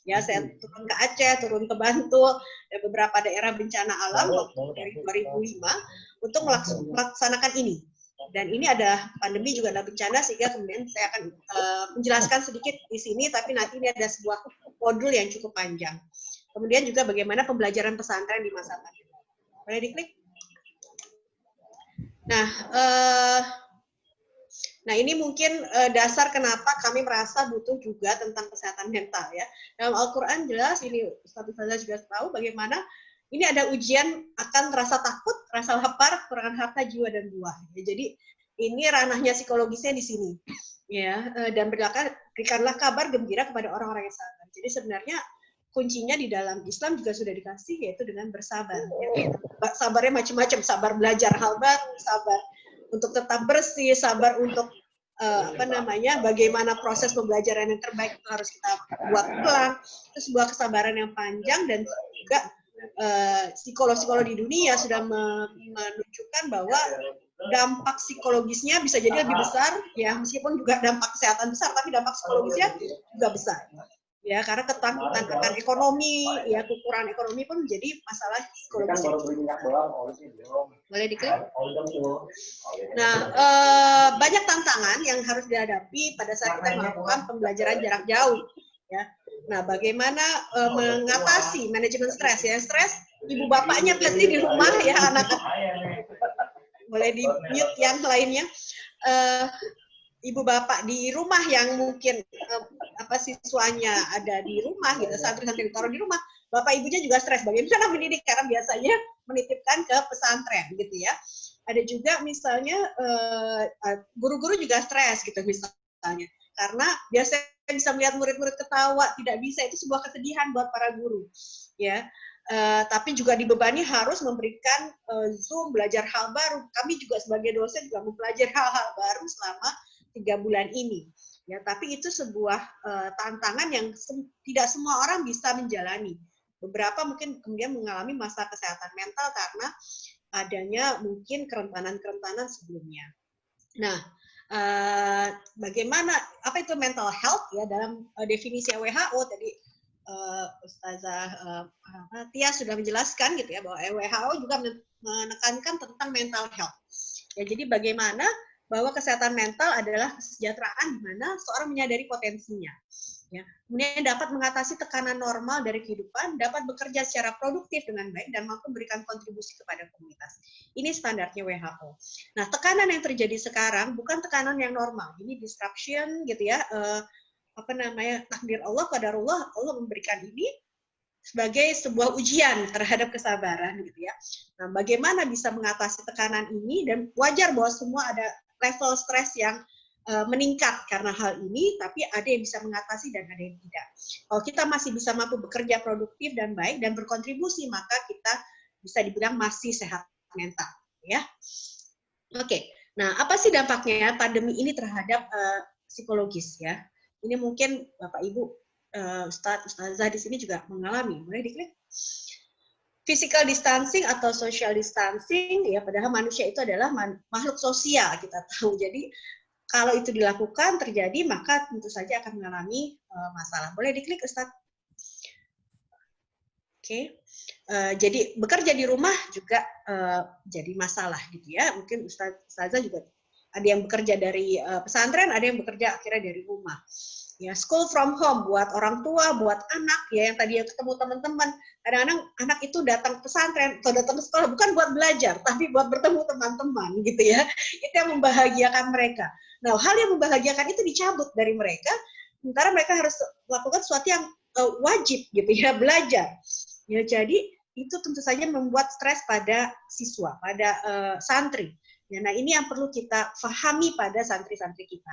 Ya, saya turun ke Aceh, turun ke Bantul, dan beberapa daerah bencana alam dari 2005 untuk melaksanakan ini. Dan ini ada pandemi juga ada bencana, sehingga kemudian saya akan menjelaskan sedikit di sini, tapi nanti ini ada sebuah modul yang cukup panjang. Kemudian juga bagaimana pembelajaran pesantren di masa pandemi. Boleh diklik? Nah, ini mungkin dasar kenapa kami merasa butuh juga tentang kesehatan mental, ya. Dalam Al-Quran jelas, ini Ustaz-Ustazah juga tahu bagaimana ini ada ujian akan rasa takut, rasa lapar, kekurangan harta, jiwa, dan buah. Ya, jadi ini ranahnya psikologisnya di sini, ya. Dan berikanlah kabar gembira kepada orang-orang yang sabar. Jadi sebenarnya kuncinya di dalam Islam juga sudah dikasih, yaitu dengan bersabar. Ya. Sabarnya macam-macam, sabar belajar hal baru, sabar untuk tetap bersih, sabar untuk bagaimana proses pembelajaran yang terbaik itu harus kita buat pelan. Itu sebuah kesabaran yang panjang, dan juga psikolog-psikolog di dunia sudah menunjukkan bahwa dampak psikologisnya bisa jadi lebih besar, ya, meskipun juga dampak kesehatan besar, tapi dampak psikologisnya juga besar. Ya, karena ketakutan akan ekonomi, ya, kekurangan ekonomi pun menjadi masalah psikologis. Boleh diklik? Nah, banyak tantangan yang harus dihadapi pada saat kita melakukan pembelajaran jarak jauh. Ya. Nah, bagaimana mengatasi manajemen stres? Ya, stres, ibu bapaknya pasti di rumah, ya, anak. Boleh di mute yang lainnya. Ibu bapak di rumah yang mungkin siswanya ada di rumah, gitu, santri-santri ditaruh di rumah, bapak ibunya juga stres. Bagaimana mendidik? Karena biasanya menitipkan ke pesantren, gitu ya. Ada juga misalnya guru-guru juga stres, gitu misalnya, karena biasanya bisa melihat murid-murid ketawa, tidak bisa, itu sebuah kesedihan buat para guru, ya. Tapi juga dibebani harus memberikan Zoom, belajar hal baru. Kami juga sebagai dosen juga mempelajari hal-hal baru selama 3 bulan ini. Ya, tapi itu sebuah tantangan yang tidak semua orang bisa menjalani. Beberapa mungkin kemudian mengalami masalah kesehatan mental karena adanya mungkin kerentanan-kerentanan sebelumnya. Nah, bagaimana, apa itu mental health, ya, dalam definisi WHO tadi Ustazah Tia sudah menjelaskan, gitu ya, bahwa WHO juga menekankan tentang mental health. Ya, jadi bagaimana bahwa kesehatan mental adalah kesejahteraan di mana seorang menyadari potensinya. Ya, kemudian dapat mengatasi tekanan normal dari kehidupan, dapat bekerja secara produktif dengan baik, dan mampu memberikan kontribusi kepada komunitas. Ini standarnya WHO. Nah, tekanan yang terjadi sekarang bukan tekanan yang normal. Ini disruption, gitu ya. Takdir Allah, qadarullah, Allah memberikan ini sebagai sebuah ujian terhadap kesabaran, gitu ya. Nah, bagaimana bisa mengatasi tekanan ini, dan wajar bahwa semua ada level stres yang meningkat karena hal ini, tapi ada yang bisa mengatasi dan ada yang tidak. Kalau kita masih bisa mampu bekerja produktif dan baik dan berkontribusi, maka kita bisa dibilang masih sehat mental, ya. Oke. Nah, apa sih dampaknya pandemi ini terhadap psikologis, ya? Ini mungkin Bapak Ibu Ustazah di sini juga mengalami. Boleh diklik? Physical distancing atau social distancing, ya, padahal manusia itu adalah makhluk sosial, kita tahu. Jadi kalau itu dilakukan terjadi, maka tentu saja akan mengalami masalah. Boleh diklik, Ustaz? Oke. Jadi bekerja di rumah juga jadi masalah, gitu ya. Mungkin Ustazah juga ada yang bekerja dari pesantren, ada yang bekerja akhirnya dari rumah. Ya, school from home buat orang tua, buat anak, ya, yang tadi yang ketemu teman-teman. Kadang-kadang anak itu datang pesantren atau datang ke sekolah bukan buat belajar, tapi buat bertemu teman-teman, gitu ya. Itu yang membahagiakan mereka. Nah, hal yang membahagiakan itu dicabut dari mereka, sementara mereka harus melakukan sesuatu yang wajib, gitu ya, belajar. Ya, jadi itu tentu saja membuat stres pada siswa, pada santri. Ya, nah, ini yang perlu kita pahami pada santri-santri kita.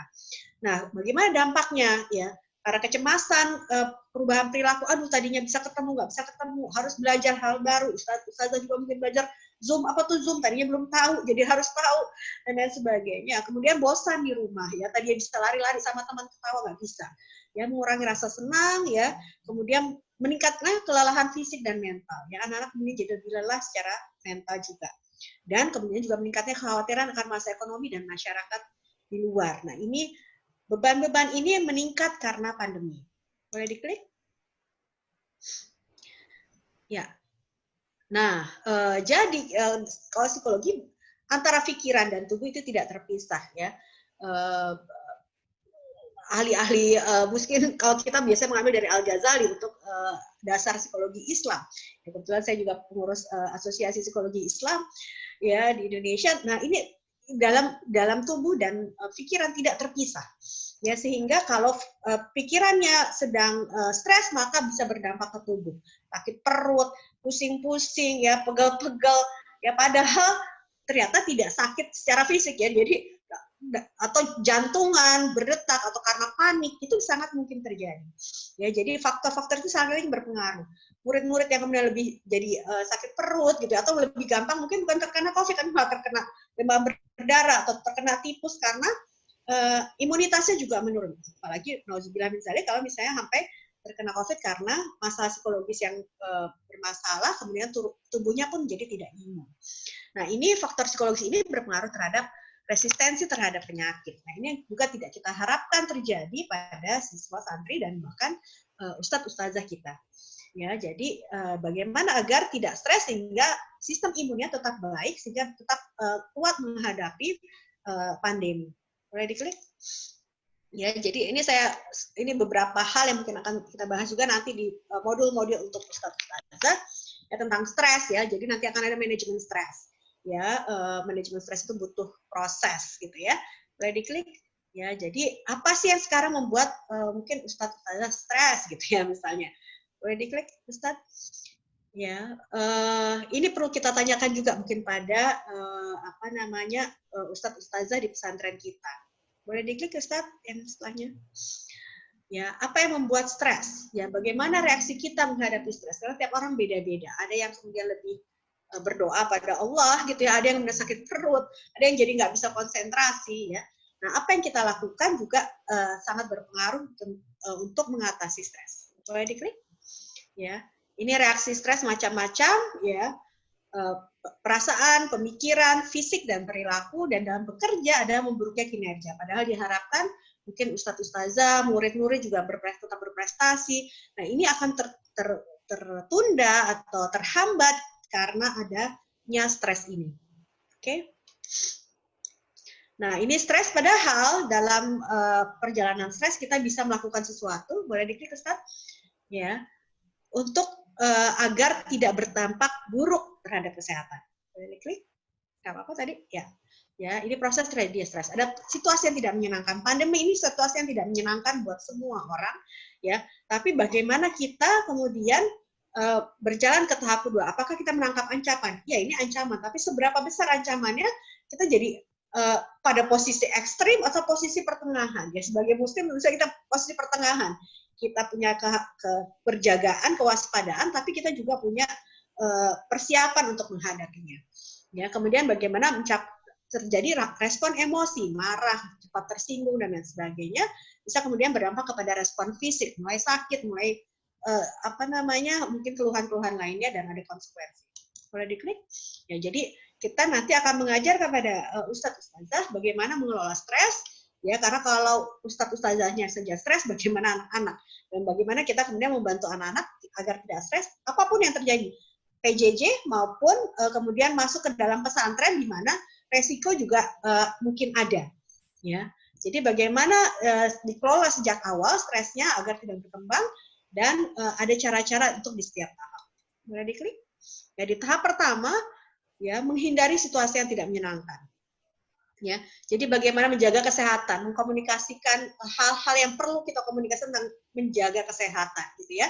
Nah, bagaimana dampaknya, ya? Karena kecemasan, perubahan perilaku, aduh tadinya bisa ketemu, nggak bisa ketemu, harus belajar hal baru. Ustazah juga mungkin belajar Zoom, apa tuh Zoom, tadinya belum tahu, jadi harus tahu, dan lain sebagainya. Kemudian bosan di rumah, ya, tadinya bisa lari-lari sama teman ketawa, nggak bisa. Ya, mengurangi rasa senang, ya, kemudian meningkatnya kelelahan fisik dan mental. Ya, anak-anak ini jadi lebih lelah secara mental juga. Dan kemudian juga meningkatnya kekhawatiran akan masa ekonomi dan masyarakat di luar. Nah, ini beban-beban ini yang meningkat karena pandemi. Boleh diklik? Ya. Nah, jadi kalau psikologi antara pikiran dan tubuh itu tidak terpisah, ya. Ahli-ahli mungkin kalau kita biasanya mengambil dari Al-Ghazali untuk dasar psikologi Islam. Ya, kebetulan saya juga pengurus asosiasi psikologi Islam, ya, di Indonesia. Nah, ini dalam tubuh dan pikiran tidak terpisah, ya, sehingga kalau pikirannya sedang stres, maka bisa berdampak ke tubuh, sakit perut, pusing-pusing, ya, pegel-pegel, ya, padahal ternyata tidak sakit secara fisik, ya, jadi atau jantungan berdetak atau karena panik itu sangat mungkin terjadi, ya. Jadi faktor-faktor itu sangat berpengaruh. Murid-murid yang kemudian lebih jadi sakit perut, gitu, atau lebih gampang mungkin bukan terkena COVID, tapi malah terkena demam berdarah atau terkena tipus karena imunitasnya juga menurun. Apalagi nauzubillah min dzalik kalau misalnya sampai terkena COVID karena masalah psikologis yang bermasalah, kemudian tubuhnya pun jadi tidak imun. Nah, ini faktor psikologis ini berpengaruh terhadap resistensi terhadap penyakit. Nah, ini juga tidak kita harapkan terjadi pada siswa santri dan bahkan ustadz-ustazah kita. Ya, jadi bagaimana agar tidak stres sehingga sistem imunnya tetap baik, sehingga tetap kuat menghadapi pandemi. Boleh diklik? Ya, jadi ini beberapa hal yang mungkin akan kita bahas juga nanti di modul-modul untuk ustadz-ustazah, ya, tentang stres, ya. Jadi nanti akan ada manajemen stres. Ya, manajemen stres itu butuh proses, gitu ya. Boleh diklik? Ya, jadi apa sih yang sekarang membuat mungkin ustadz-ustazah stres, gitu ya, misalnya. Boleh diklik, Ustadz? Ya, ini perlu kita tanyakan juga mungkin pada ustadz-ustazah di pesantren kita. Boleh diklik, Ustadz, yang setelahnya? Ya, apa yang membuat stres? Ya, bagaimana reaksi kita menghadapi stres? Karena tiap orang beda-beda. Ada yang kemudian lebih berdoa pada Allah, gitu ya. Ada yang udah sakit perut, ada yang jadi nggak bisa konsentrasi, ya. Nah, apa yang kita lakukan juga sangat berpengaruh untuk mengatasi stres. Boleh diklik? Ya, ini reaksi stres macam-macam, ya, perasaan, pemikiran, fisik dan perilaku, dan dalam bekerja ada memburuknya kinerja. Padahal diharapkan mungkin ustadz-ustazah, murid-murid juga tetap berprestasi. Nah, ini akan tertunda atau terhambat karena adanya stres ini. Oke? Nah, ini stres, padahal dalam perjalanan stres kita bisa melakukan sesuatu, boleh diklik Ustaz? Ya, untuk agar tidak berdampak buruk terhadap kesehatan. Boleh diklik? Nggak apa-apa tadi? Ya. Ya, ini proses dia stres. Ada situasi yang tidak menyenangkan. Pandemi ini situasi yang tidak menyenangkan buat semua orang, ya. Tapi bagaimana kita kemudian berjalan ke tahap kedua? Apakah kita menangkap ancaman? Ya, ini ancaman. Tapi seberapa besar ancamannya? Kita jadi pada posisi ekstrim atau posisi pertengahan. Ya, sebagai Muslim bisa kita posisi pertengahan. Kita punya keberjagaan, kewaspadaan, tapi kita juga punya persiapan untuk menghadapinya. Ya, kemudian bagaimana terjadi respon emosi, marah, cepat tersinggung dan lain sebagainya, bisa kemudian berdampak kepada respon fisik, mulai sakit, mulai mungkin keluhan-keluhan lainnya dan ada konsekuensi. Boleh diklik? Ya, jadi kita nanti akan mengajar kepada ustadz-ustazah bagaimana mengelola stres, ya, karena kalau ustadz-ustazahnya saja stres, bagaimana anak-anak, dan bagaimana kita kemudian membantu anak-anak agar tidak stres apapun yang terjadi, PJJ maupun kemudian masuk ke dalam pesantren di mana resiko juga mungkin ada, ya. Jadi bagaimana dikelola sejak awal stresnya agar tidak berkembang, dan ada cara-cara untuk di setiap tahap. Boleh diklik? Ya, di tahap pertama, ya, menghindari situasi yang tidak menyenangkan. Ya, jadi bagaimana menjaga kesehatan, mengkomunikasikan hal-hal yang perlu kita komunikasikan tentang menjaga kesehatan, gitu ya.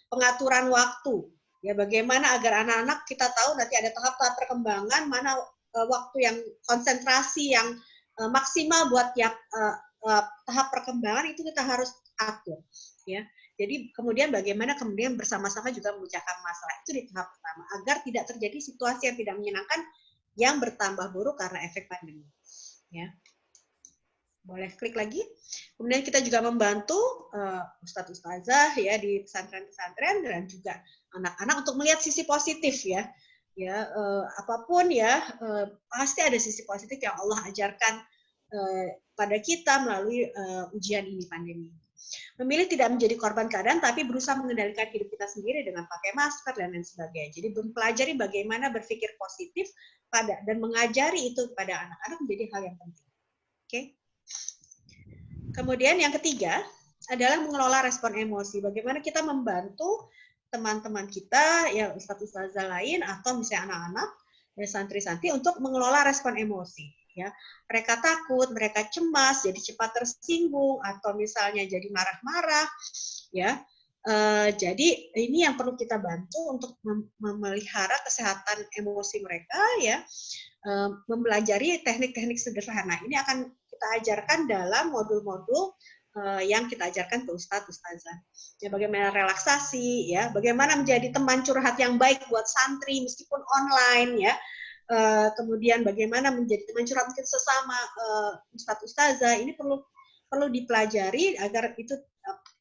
Pengaturan waktu, ya, bagaimana agar anak-anak kita tahu nanti ada tahap-tahap perkembangan, mana waktu yang konsentrasi yang maksimal buat tiap tahap perkembangan itu kita harus atur, ya. Jadi kemudian bagaimana kemudian bersama-sama juga memecahkan masalah itu di tahap pertama agar tidak terjadi situasi yang tidak menyenangkan yang bertambah buruk karena efek pandemi. Ya, boleh klik lagi. Kemudian kita juga membantu ustadz-ustazah ya di pesantren-pesantren dan juga anak-anak untuk melihat sisi positif ya. Ya, apapun ya pasti ada sisi positif yang Allah ajarkan pada kita melalui ujian ini, pandemi. Memilih tidak menjadi korban keadaan, tapi berusaha mengendalikan hidup kita sendiri dengan pakai masker dan lain sebagainya. Jadi mempelajari bagaimana berpikir positif dan mengajari itu kepada anak-anak menjadi hal yang penting. Oke. Kemudian yang ketiga adalah mengelola respon emosi. Bagaimana kita membantu teman-teman kita, ya ustadz-ustazah lain atau misalnya anak-anak, ya santri-santri untuk mengelola respon emosi. Ya, mereka takut, mereka cemas, jadi cepat tersinggung, atau misalnya jadi marah-marah, ya. Jadi ini yang perlu kita bantu untuk memelihara kesehatan emosi mereka, ya. Mempelajari teknik-teknik sederhana. Ini akan kita ajarkan dalam modul-modul yang kita ajarkan ke ustadz-ustazah. Ya, bagaimana relaksasi, ya, bagaimana menjadi teman curhat yang baik buat santri meskipun online, ya. Kemudian bagaimana menjadi teman curhat mungkin sesama ustadz-ustazah, ini perlu dipelajari agar itu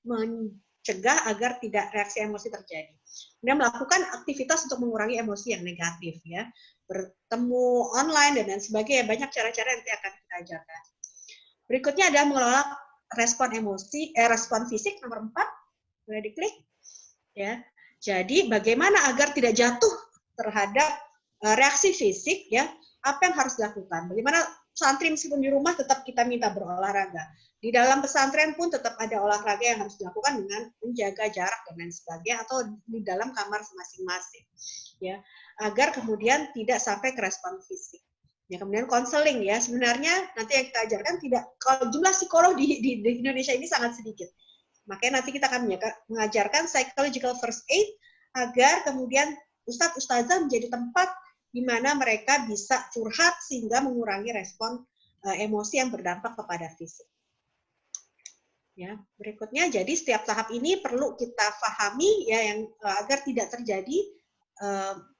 mencegah agar tidak reaksi emosi terjadi. Kemudian melakukan aktivitas untuk mengurangi emosi yang negatif, ya, bertemu online dan lain sebagainya, banyak cara-cara yang nanti akan kita ajarkan. Berikutnya adalah mengelola respon emosi, respon fisik nomor 4, boleh diklik, ya. Jadi bagaimana agar tidak jatuh terhadap reaksi fisik, ya, apa yang harus dilakukan? Bagaimana santri meskipun di rumah tetap kita minta berolahraga. Di dalam pesantren pun tetap ada olahraga yang harus dilakukan dengan menjaga jarak dan lain sebagainya, atau di dalam kamar masing-masing, ya, agar kemudian tidak sampai ke respon fisik. Ya, kemudian konseling, ya, sebenarnya nanti yang kita ajarkan tidak, kalau jumlah psikolog di Indonesia ini sangat sedikit. Makanya nanti kita akan mengajarkan psychological first aid agar kemudian ustadz-ustazah menjadi tempat di mana mereka bisa curhat sehingga mengurangi respon emosi yang berdampak kepada fisik. Ya, berikutnya, jadi setiap tahap ini perlu kita pahami, ya, yang agar tidak terjadi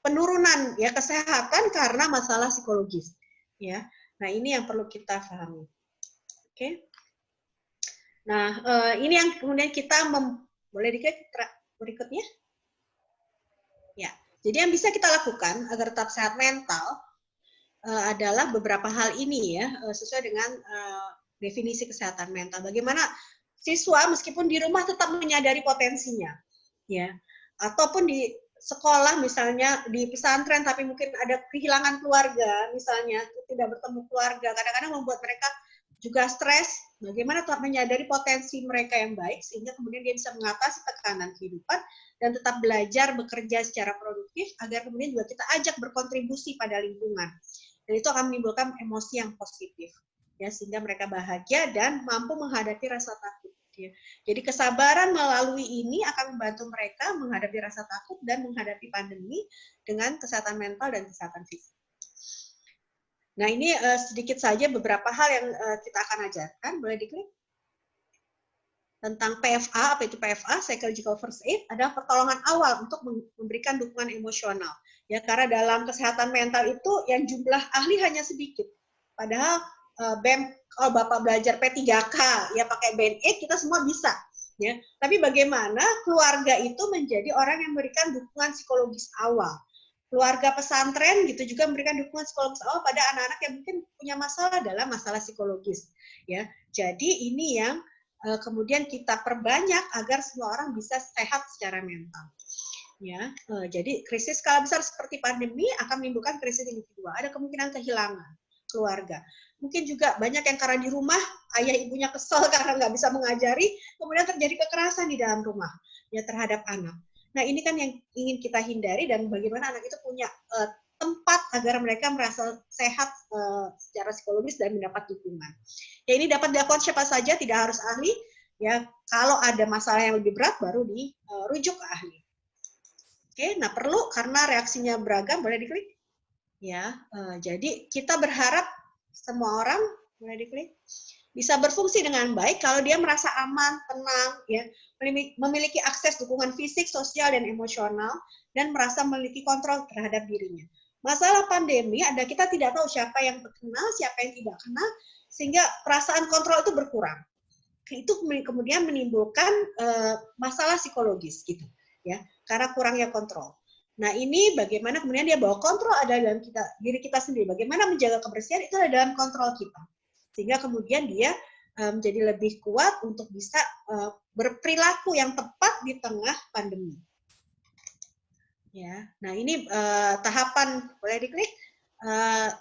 penurunan, ya, kesehatan karena masalah psikologis, ya. Nah, ini yang perlu kita pahami. Oke. Nah, ini yang kemudian kita boleh diklik berikutnya. Ya. Jadi yang bisa kita lakukan agar tetap sehat mental adalah beberapa hal ini, ya, sesuai dengan definisi kesehatan mental. Bagaimana siswa meskipun di rumah tetap menyadari potensinya, ya, ataupun di sekolah misalnya di pesantren tapi mungkin ada kehilangan keluarga misalnya, tidak bertemu keluarga, kadang-kadang membuat mereka juga stres. Bagaimana telah menyadari potensi mereka yang baik sehingga kemudian dia bisa mengatasi tekanan kehidupan dan tetap belajar bekerja secara produktif agar kemudian juga kita ajak berkontribusi pada lingkungan. Dan itu akan menimbulkan emosi yang positif ya, sehingga mereka bahagia dan mampu menghadapi rasa takut. Ya. Jadi kesabaran melalui ini akan membantu mereka menghadapi rasa takut dan menghadapi pandemi dengan kesehatan mental dan kesehatan fisik. Nah ini sedikit saja beberapa hal yang kita akan ajarkan. Boleh diklik? Tentang PFA, apa itu PFA? Psychological First Aid adalah pertolongan awal untuk memberikan dukungan emosional. Ya, karena dalam kesehatan mental itu yang jumlah ahli hanya sedikit. Padahal BEM, kalau Bapak belajar P3K, ya pakai Band-Aid, kita semua bisa. Ya. Tapi bagaimana keluarga itu menjadi orang yang memberikan dukungan psikologis awal. Keluarga pesantren gitu juga memberikan dukungan psikologis awal pada anak-anak yang mungkin punya masalah dalam masalah psikologis. Ya. Jadi ini yang kemudian kita perbanyak agar semua orang bisa sehat secara mental. Ya, jadi krisis skala besar seperti pandemi akan menimbulkan krisis individual. Ada kemungkinan kehilangan keluarga. Mungkin juga banyak yang karena di rumah ayah ibunya kesel karena nggak bisa mengajari, kemudian terjadi kekerasan di dalam rumah ya terhadap anak. Nah ini kan yang ingin kita hindari dan bagaimana anak itu punya tempat agar mereka merasa sehat secara psikologis dan mendapat dukungan. Ya ini dapat dilakukan siapa saja, tidak harus ahli. Ya kalau ada masalah yang lebih berat baru dirujuk ke ahli. Oke, nah perlu karena reaksinya beragam, boleh diklik. Ya, jadi kita berharap semua orang, boleh diklik, bisa berfungsi dengan baik kalau dia merasa aman, tenang, ya, memiliki akses dukungan fisik, sosial, dan emosional, dan merasa memiliki kontrol terhadap dirinya. Masalah pandemi ada kita tidak tahu siapa yang terkena, siapa yang tidak kena, sehingga perasaan kontrol itu berkurang. Itu kemudian menimbulkan masalah psikologis, gitu, ya, karena kurangnya kontrol. Nah ini bagaimana kemudian dia bawa kontrol ada dalam diri kita sendiri. Bagaimana menjaga kebersihan itu ada dalam kontrol kita. Sehingga kemudian dia menjadi lebih kuat untuk bisa berperilaku yang tepat di tengah pandemi. Ya, nah ini tahapan boleh diklik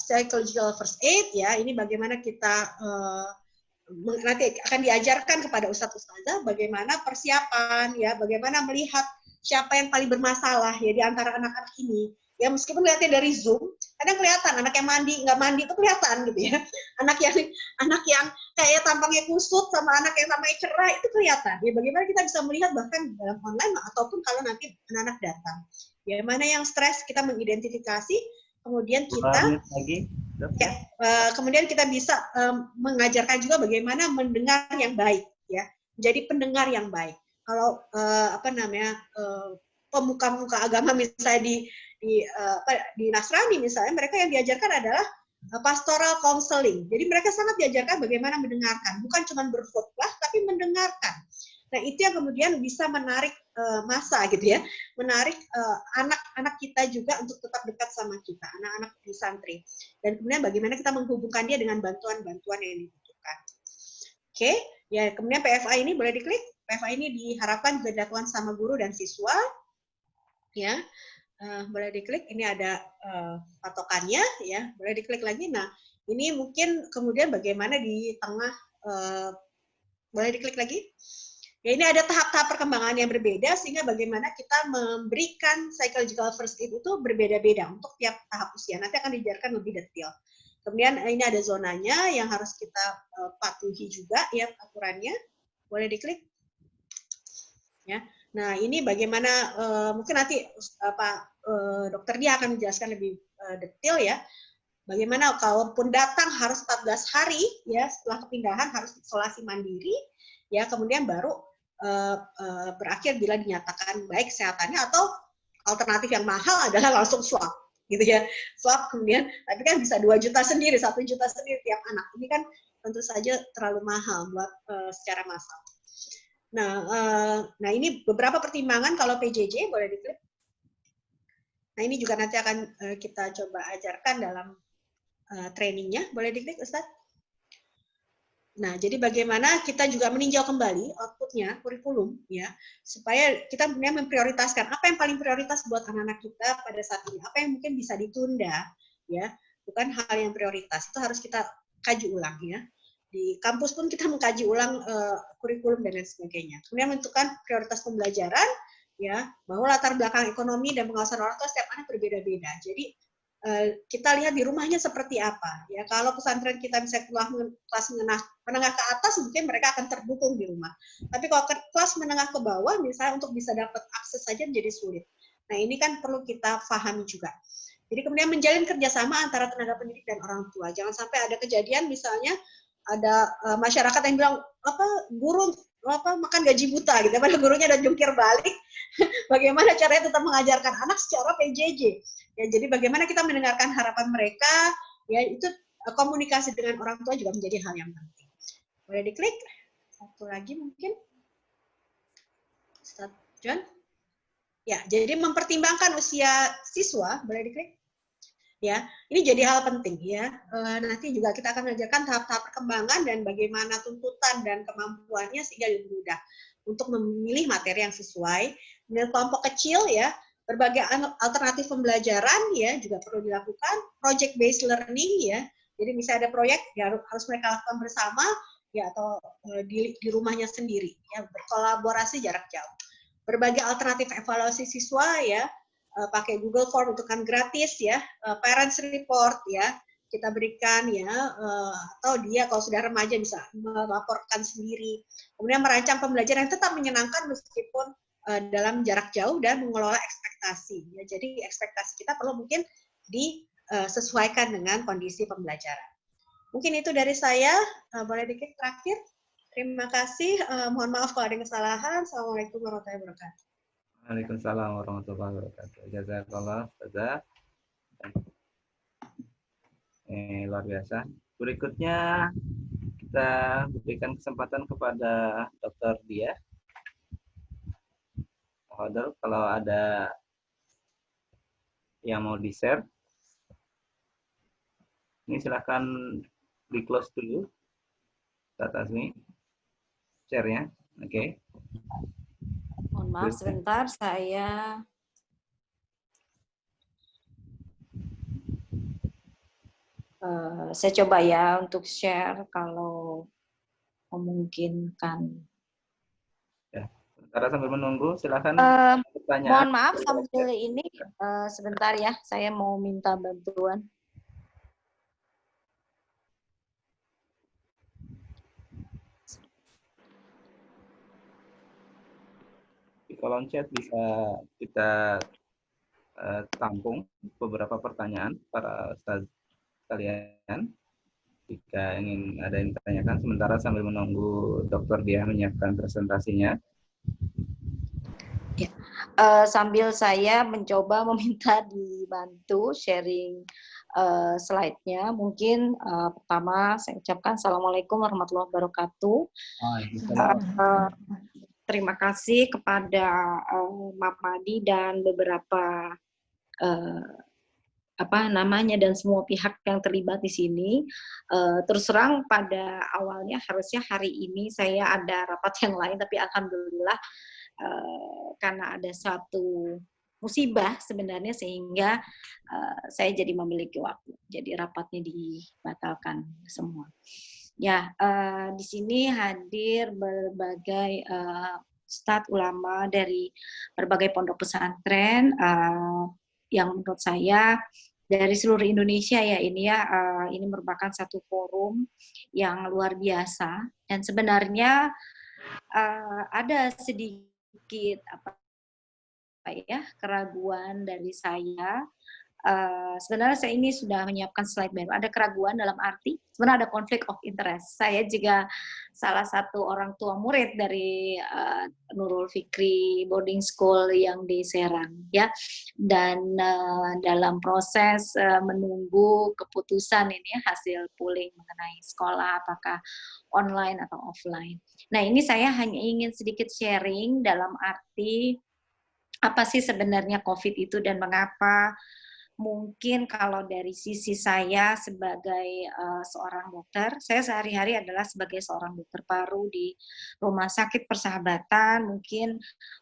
psychological first aid ya. Ini bagaimana kita nanti akan diajarkan kepada ustadz-ustadzah bagaimana persiapan ya, bagaimana melihat siapa yang paling bermasalah ya di antara anak-anak ini. Ya meskipun lihatnya dari Zoom, kadang kelihatan anak yang mandi nggak mandi itu kelihatan gitu ya. Anak yang kayak tampangnya kusut sama anak yang tampangnya cerah itu kelihatan. Ya bagaimana kita bisa melihat bahkan dalam online ataupun kalau nanti anak-anak datang. Ya mana yang stres kita mengidentifikasi, kemudian kita ya, kemudian kita bisa mengajarkan juga bagaimana mendengar yang baik ya. Jadi pendengar yang baik. Kalau pemuka-pemuka agama misalnya di Nasrani misalnya, mereka yang diajarkan adalah pastoral counseling. Jadi mereka sangat diajarkan bagaimana mendengarkan, bukan cuma berkhotbah tapi mendengarkan. Nah itu yang kemudian bisa menarik massa gitu ya, menarik anak-anak kita juga untuk tetap dekat sama kita, anak-anak di santri. Dan kemudian bagaimana kita menghubungkan dia dengan bantuan-bantuan yang dibutuhkan. Oke, ya kemudian PFA ini boleh diklik. PFA ini diharapkan juga dilakukan sama guru dan siswa. Ya, boleh diklik. Ini ada patokannya, ya. Boleh diklik lagi. Nah, ini mungkin kemudian bagaimana di tengah. Boleh diklik lagi. Ya, ini ada tahap-tahap perkembangan yang berbeda sehingga bagaimana kita memberikan psychological first aid itu berbeda-beda untuk tiap tahap usia. Nanti akan diajarkan lebih detail. Kemudian ini ada zonanya yang harus kita patuhi juga ya aturannya. Boleh diklik. Ya. Nah, ini bagaimana mungkin nanti dokter dia akan menjelaskan lebih detail ya. Bagaimana kalaupun datang harus 14 hari ya setelah kepindahan harus isolasi mandiri ya, kemudian baru berakhir bila dinyatakan baik kesehatannya, atau alternatif yang mahal adalah langsung swab gitu ya. Swab kemudian tapi kan bisa 2 juta sendiri, 1 juta sendiri tiap anak. Ini kan tentu saja terlalu mahal buat secara massal. Nah ini beberapa pertimbangan kalau PJJ, boleh diklik. Nah ini juga nanti akan kita coba ajarkan dalam trainingnya, boleh diklik Ustadz. Nah, jadi bagaimana kita juga meninjau kembali outputnya, kurikulum, ya, supaya kita kemudian memprioritaskan apa yang paling prioritas buat anak-anak kita pada saat ini, apa yang mungkin bisa ditunda, ya, bukan hal yang prioritas. Itu harus kita kaji ulang, ya. Di kampus pun kita mengkaji ulang kurikulum dan lain sebagainya. Kemudian menentukan prioritas pembelajaran, ya, bahwa latar belakang ekonomi dan pengawasan orang tua setiap anak berbeda-beda. Jadi kita lihat di rumahnya seperti apa, ya. Kalau pesantren kita bisa kelas menengah ke atas, mungkin mereka akan terdukung di rumah. Tapi kalau kelas menengah ke bawah, misalnya untuk bisa dapat akses saja menjadi sulit. Nah, ini kan perlu kita pahami juga. Jadi kemudian menjalin kerjasama antara tenaga pendidik dan orang tua. Jangan sampai ada kejadian misalnya ada masyarakat yang bilang apa guru makan gaji buta gitu, padahal gurunya ada jungkir balik. Bagaimana caranya tetap mengajarkan anak secara PJJ? Ya, jadi bagaimana kita mendengarkan harapan mereka? Ya, itu komunikasi dengan orang tua juga menjadi hal yang penting. Boleh diklik? Satu lagi mungkin. Start, John? Ya, jadi mempertimbangkan usia siswa, boleh diklik? Ya, ini jadi hal penting ya. Nanti juga kita akan mengajarkan tahap-tahap perkembangan dan bagaimana tuntutan dan kemampuannya sehingga lebih mudah untuk memilih materi yang sesuai. Dengan kelompok kecil ya, berbagai alternatif pembelajaran ya juga perlu dilakukan. Project based learning ya. Jadi misalnya ada proyek ya harus mereka lakukan bersama ya atau di rumahnya sendiri ya, berkolaborasi jarak jauh. Berbagai alternatif evaluasi siswa ya. Pakai Google Form untuk kan gratis ya, parents report ya kita berikan ya, atau dia kalau sudah remaja bisa melaporkan sendiri. Kemudian merancang pembelajaran yang tetap menyenangkan meskipun dalam jarak jauh dan mengelola ekspektasi. Ya, jadi ekspektasi kita perlu mungkin disesuaikan dengan kondisi pembelajaran. Mungkin itu dari saya. Boleh dikit terakhir. Terima kasih. Mohon maaf kalau ada kesalahan. Assalamualaikum warahmatullahi wabarakatuh. Waalaikumsalam warahmatullahi wabarakatuh. Jazakallah, Ustazah. Luar biasa. Berikutnya kita berikan kesempatan kepada Dr. Dia. Kalau ada yang mau di-share, ini silahkan di-close dulu. Ustaz Azmi, share-nya. Oke. Mohon maaf sebentar, saya coba ya untuk share kalau memungkinkan. Ya, sementara sambil menunggu, silakan pertanyaan. Mohon maaf sambil ini sebentar ya, saya mau minta bantuan. Di kolom chat bisa kita tampung beberapa pertanyaan para ustaz kalian jika ingin ada yang ditanyakan, sementara sambil menunggu Dr. Dia menyiapkan presentasinya. Ya. Sambil saya mencoba meminta dibantu sharing slide-nya, mungkin pertama saya ucapkan Assalamualaikum warahmatullahi wabarakatuh. Terima kasih kepada Mapadi dan beberapa dan semua pihak yang terlibat di sini. Terus terang pada awalnya harusnya hari ini saya ada rapat yang lain, tapi alhamdulillah karena ada satu musibah sebenarnya sehingga saya jadi memiliki waktu. Jadi rapatnya dibatalkan semua. Ya, di sini hadir berbagai ustadz ulama dari berbagai pondok pesantren yang menurut saya dari seluruh Indonesia ya ini ya, ini merupakan satu forum yang luar biasa dan sebenarnya ada sedikit keraguan dari saya. Sebenarnya saya ini sudah menyiapkan slide baru. Ada keraguan dalam arti sebenarnya ada konflik of interest. Saya juga salah satu orang tua murid dari Nurul Fikri boarding school yang di Serang, ya. Dan dalam proses menunggu keputusan ini hasil polling mengenai sekolah apakah online atau offline. Nah ini saya hanya ingin sedikit sharing dalam arti apa sih sebenarnya COVID itu dan mengapa mungkin kalau dari sisi saya sebagai seorang dokter, saya sehari-hari adalah sebagai seorang dokter paru di Rumah Sakit Persahabatan. Mungkin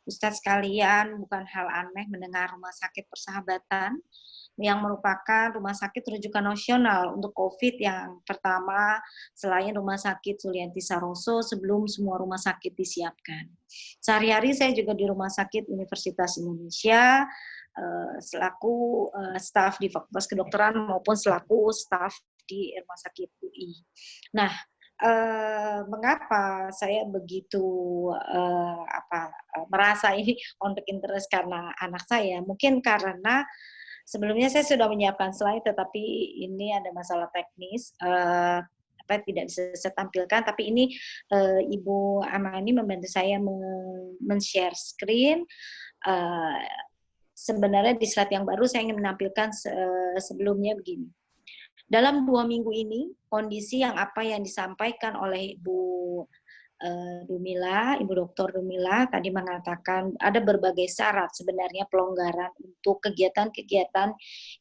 Ustadz sekalian bukan hal aneh mendengar Rumah Sakit Persahabatan yang merupakan rumah sakit rujukan nasional untuk COVID yang pertama selain Rumah Sakit Sulianti Saroso sebelum semua rumah sakit disiapkan. Sehari-hari saya juga di Rumah Sakit Universitas Indonesia selaku staf di Fakultas Kedokteran maupun selaku staf di Rumah Sakit UI. Nah, mengapa saya begitu merasa ini konflik interest karena anak saya? Mungkin karena sebelumnya saya sudah menyiapkan slide, tetapi ini ada masalah teknis. Tidak bisa saya tampilkan, tapi ini Ibu Amani membantu saya men-share screen. Sebenarnya di slide yang baru saya ingin menampilkan sebelumnya begini. Dalam 2 minggu ini, kondisi yang disampaikan oleh Ibu Dumila, Ibu Dr. Dumila tadi mengatakan ada berbagai syarat sebenarnya pelonggaran untuk kegiatan-kegiatan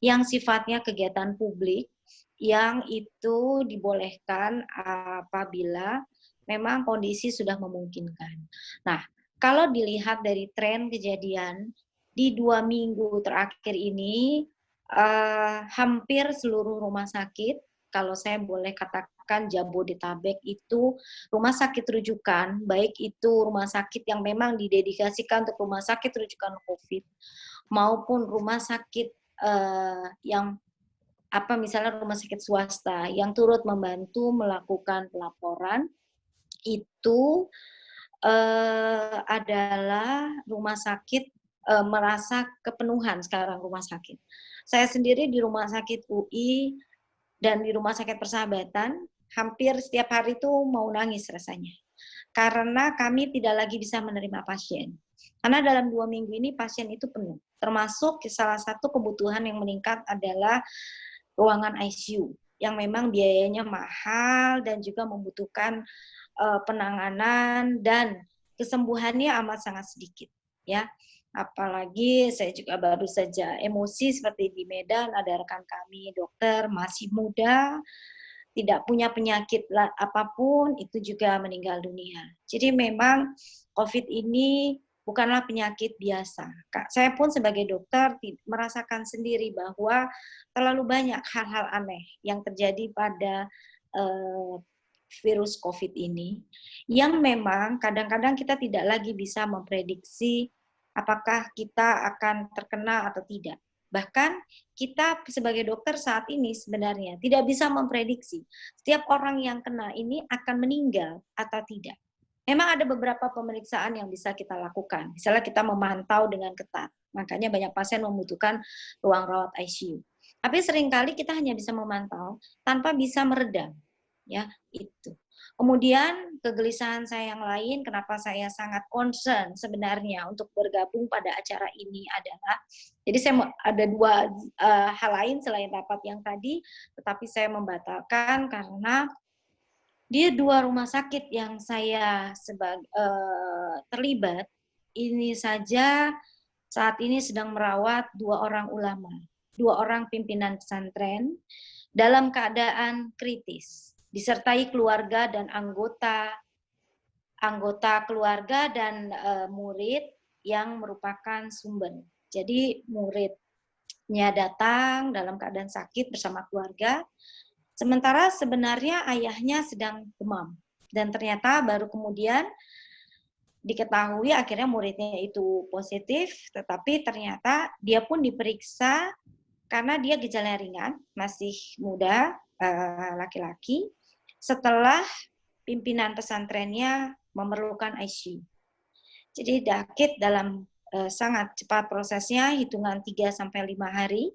yang sifatnya kegiatan publik yang itu dibolehkan apabila memang kondisi sudah memungkinkan. Nah, kalau dilihat dari tren kejadian di 2 minggu terakhir ini, hampir seluruh rumah sakit, kalau saya boleh katakan Jabodetabek itu rumah sakit rujukan, baik itu rumah sakit yang memang didedikasikan untuk rumah sakit rujukan COVID, maupun rumah sakit yang misalnya rumah sakit swasta yang turut membantu melakukan pelaporan, itu adalah rumah sakit merasa kepenuhan sekarang rumah sakit. Saya sendiri di Rumah Sakit UI dan di Rumah Sakit Persahabatan, hampir setiap hari itu mau nangis rasanya. Karena kami tidak lagi bisa menerima pasien. Karena dalam 2 minggu ini pasien itu penuh. Termasuk salah satu kebutuhan yang meningkat adalah ruangan ICU, yang memang biayanya mahal dan juga membutuhkan penanganan dan kesembuhannya amat sangat sedikit. Ya. Apalagi saya juga baru saja emosi seperti di Medan, ada rekan kami dokter masih muda, tidak punya penyakit apapun, itu juga meninggal dunia. Jadi memang COVID ini bukanlah penyakit biasa. Saya pun sebagai dokter merasakan sendiri bahwa terlalu banyak hal-hal aneh yang terjadi pada virus COVID ini, yang memang kadang-kadang kita tidak lagi bisa memprediksi apakah kita akan terkena atau tidak. Bahkan kita sebagai dokter saat ini sebenarnya tidak bisa memprediksi setiap orang yang kena ini akan meninggal atau tidak. Memang ada beberapa pemeriksaan yang bisa kita lakukan. Misalnya kita memantau dengan ketat. Makanya banyak pasien membutuhkan ruang rawat ICU. Tapi seringkali kita hanya bisa memantau tanpa bisa meredam. Ya, itu. Kemudian kegelisahan saya yang lain, kenapa saya sangat concern sebenarnya untuk bergabung pada acara ini adalah, jadi saya ada 2 hal lain selain rapat yang tadi, tetapi saya membatalkan karena di 2 rumah sakit yang saya terlibat, ini saja saat ini sedang merawat 2 orang ulama, 2 orang pimpinan pesantren dalam keadaan kritis, disertai keluarga dan anggota keluarga dan murid yang merupakan sumber. Jadi muridnya datang dalam keadaan sakit bersama keluarga, sementara sebenarnya ayahnya sedang demam. Dan ternyata baru kemudian diketahui akhirnya muridnya itu positif, tetapi ternyata dia pun diperiksa karena dia gejala ringan, masih muda, laki-laki, setelah pimpinan pesantrennya memerlukan ICU. Jadi dakit dalam sangat cepat prosesnya, hitungan 3-5 hari,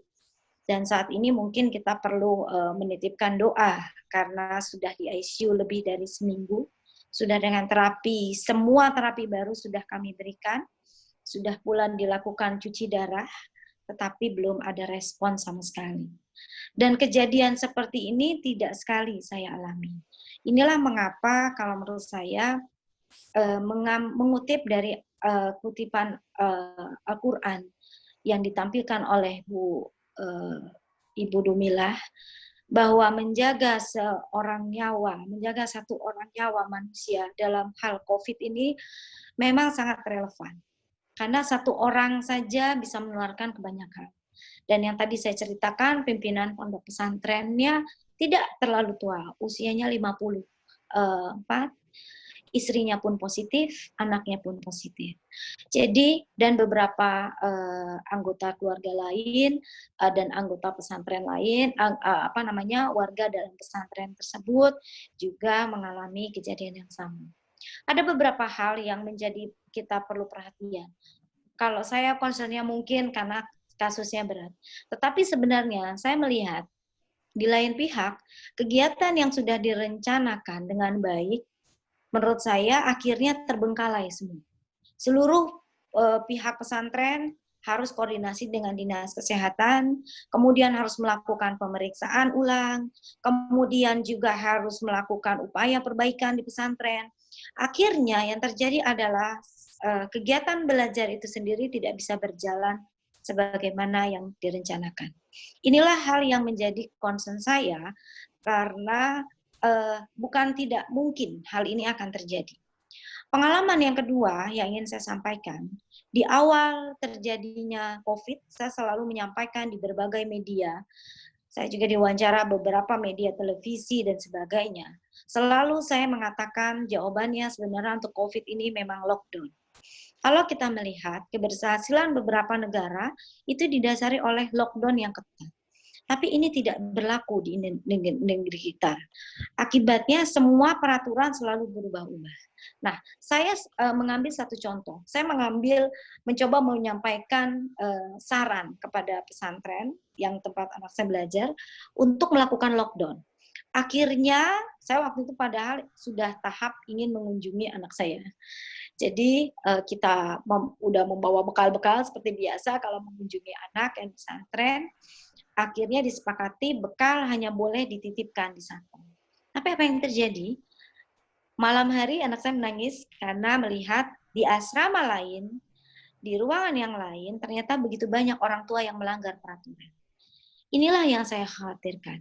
dan saat ini mungkin kita perlu menitipkan doa, karena sudah di ICU lebih dari seminggu, sudah dengan terapi, semua terapi baru sudah kami berikan, sudah pula dilakukan cuci darah, tetapi belum ada respon sama sekali. Dan kejadian seperti ini tidak sekali saya alami. Inilah mengapa kalau menurut saya mengutip dari kutipan Al-Quran yang ditampilkan oleh Bu Ibu Dumilah, bahwa menjaga menjaga satu orang nyawa manusia dalam hal COVID ini memang sangat relevan. Karena satu orang saja bisa menularkan kebanyakan. Dan yang tadi saya ceritakan, pimpinan pondok pesantrennya tidak terlalu tua, usianya 54, istrinya pun positif, anaknya pun positif. Jadi, dan beberapa anggota keluarga lain dan anggota pesantren lain, warga dalam pesantren tersebut juga mengalami kejadian yang sama. Ada beberapa hal yang menjadi kita perlu perhatian. Kalau saya concernnya mungkin karena kasusnya berat. Tetapi sebenarnya saya melihat di lain pihak, kegiatan yang sudah direncanakan dengan baik, menurut saya akhirnya terbengkalai semua. Seluruh pihak pesantren harus koordinasi dengan dinas kesehatan, kemudian harus melakukan pemeriksaan ulang, kemudian juga harus melakukan upaya perbaikan di pesantren. Akhirnya yang terjadi adalah kegiatan belajar itu sendiri tidak bisa berjalan sebagaimana yang direncanakan. Inilah hal yang menjadi concern saya karena bukan tidak mungkin hal ini akan terjadi. Pengalaman yang kedua yang ingin saya sampaikan, di awal terjadinya COVID, saya selalu menyampaikan di berbagai media, saya juga diwawancara beberapa media televisi dan sebagainya, selalu saya mengatakan jawabannya sebenarnya untuk COVID ini memang lockdown. Kalau kita melihat keberhasilan beberapa negara itu didasari oleh lockdown yang ketat. Tapi ini tidak berlaku di negeri kita. Akibatnya semua peraturan selalu berubah-ubah. Nah, saya mengambil satu contoh. Saya mencoba menyampaikan saran kepada pesantren yang tempat anak saya belajar untuk melakukan lockdown. Akhirnya, saya waktu itu padahal sudah tahap ingin mengunjungi anak saya. Jadi kita udah membawa bekal-bekal seperti biasa kalau mengunjungi anak yang pesantren. Akhirnya disepakati bekal hanya boleh dititipkan di sana. Tapi apa yang terjadi? Malam hari anak saya menangis karena melihat di asrama lain, di ruangan yang lain, ternyata begitu banyak orang tua yang melanggar peraturan. Inilah yang saya khawatirkan.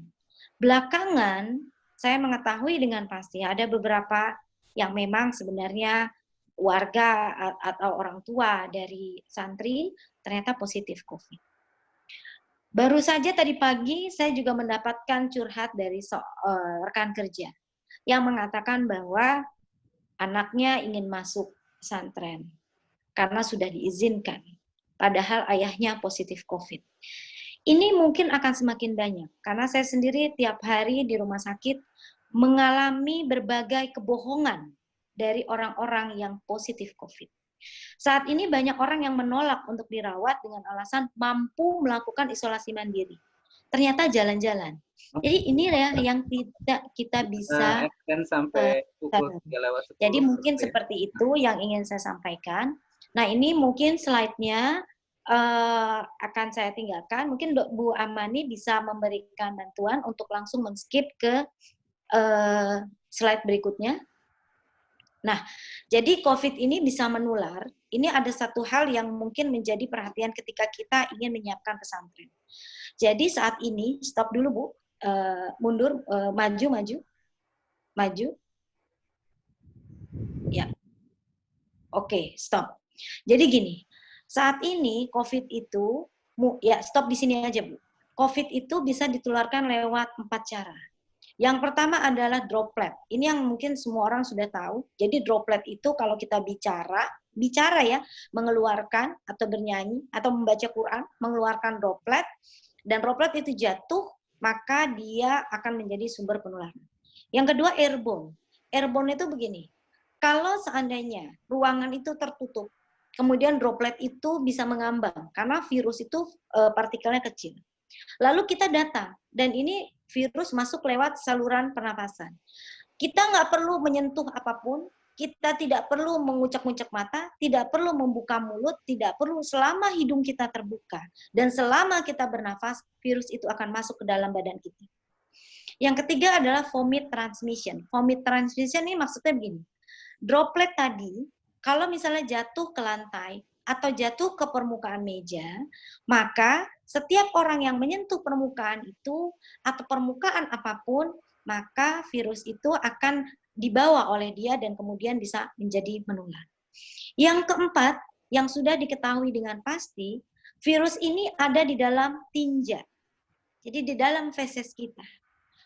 Belakangan, saya mengetahui dengan pasti ada beberapa yang memang sebenarnya warga atau orang tua dari santri ternyata positif COVID. Baru saja tadi pagi saya juga mendapatkan curhat dari rekan kerja yang mengatakan bahwa anaknya ingin masuk pesantren karena sudah diizinkan, padahal ayahnya positif COVID. Ini mungkin akan semakin banyak karena saya sendiri tiap hari di rumah sakit mengalami berbagai kebohongan dari orang-orang yang positif COVID. Saat ini banyak orang yang menolak untuk dirawat dengan alasan mampu melakukan isolasi mandiri. Ternyata jalan-jalan. Jadi ini ya yang tidak kita bisa sampai pukul 3:10. Jadi mungkin seperti itu yang ingin saya sampaikan. Nah ini mungkin slide-nya akan saya tinggalkan. Mungkin Bu Amani bisa memberikan bantuan untuk langsung men-skip ke slide berikutnya. Nah, jadi COVID ini bisa menular. Ini ada satu hal yang mungkin menjadi perhatian ketika kita ingin menyiapkan pesantren. Jadi saat ini, stop dulu Bu, mundur, maju. Ya, oke, stop. Jadi gini, saat ini COVID itu, ya stop di sini aja Bu. COVID itu bisa ditularkan lewat 4 cara. Yang pertama adalah droplet. Ini yang mungkin semua orang sudah tahu. Jadi droplet itu kalau kita bicara ya, mengeluarkan atau bernyanyi atau membaca Quran, mengeluarkan droplet, dan droplet itu jatuh, maka dia akan menjadi sumber penularan. Yang kedua airborne. Airborne itu begini, kalau seandainya ruangan itu tertutup, kemudian droplet itu bisa mengambang, karena virus itu partikelnya kecil. Lalu kita datang, dan ini virus masuk lewat saluran pernapasan. Kita nggak perlu menyentuh apapun, kita tidak perlu mengucek-ngucek mata, tidak perlu membuka mulut, tidak perlu selama hidung kita terbuka. Dan selama kita bernafas, virus itu akan masuk ke dalam badan kita. Yang ketiga adalah vomit transmission. Vomit transmission ini maksudnya begini, droplet tadi, kalau misalnya jatuh ke lantai, atau jatuh ke permukaan meja, maka setiap orang yang menyentuh permukaan itu atau permukaan apapun, maka virus itu akan dibawa oleh dia dan kemudian bisa menjadi menular. Yang keempat, yang sudah diketahui dengan pasti, virus ini ada di dalam tinja. Jadi di dalam feses kita.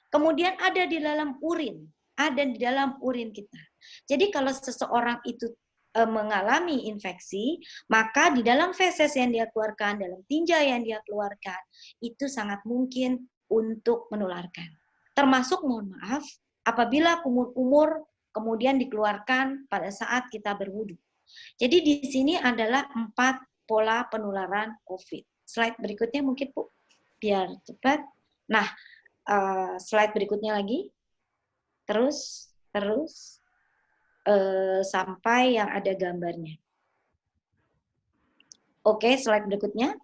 Kemudian ada di dalam urin, ada di dalam urin kita. Jadi kalau seseorang itu mengalami infeksi, maka di dalam feses yang dia keluarkan, dalam tinja yang dia keluarkan, itu sangat mungkin untuk menularkan. Termasuk, mohon maaf, apabila kumur-kumur kemudian dikeluarkan pada saat kita berwudu. Jadi di sini adalah 4 pola penularan COVID. Slide berikutnya mungkin Bu, biar cepat. Nah, slide berikutnya lagi. Terus sampai yang ada gambarnya. Oke, slide berikutnya.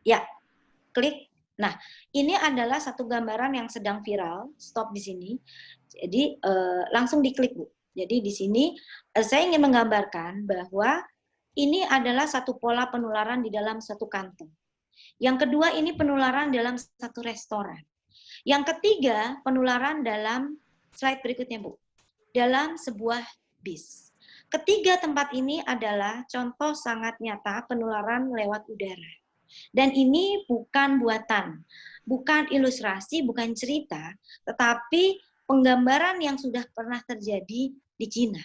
Ya, klik. Nah, ini adalah satu gambaran yang sedang viral. Stop di sini. Jadi langsung diklik, Bu. Jadi di sini saya ingin menggambarkan bahwa ini adalah satu pola penularan di dalam satu kantong. Yang kedua, ini penularan dalam satu restoran. Yang ketiga, penularan dalam slide berikutnya, Bu. Dalam sebuah bis. Ketiga tempat ini adalah contoh sangat nyata penularan lewat udara. Dan ini bukan buatan, bukan ilustrasi, bukan cerita, tetapi penggambaran yang sudah pernah terjadi di Cina.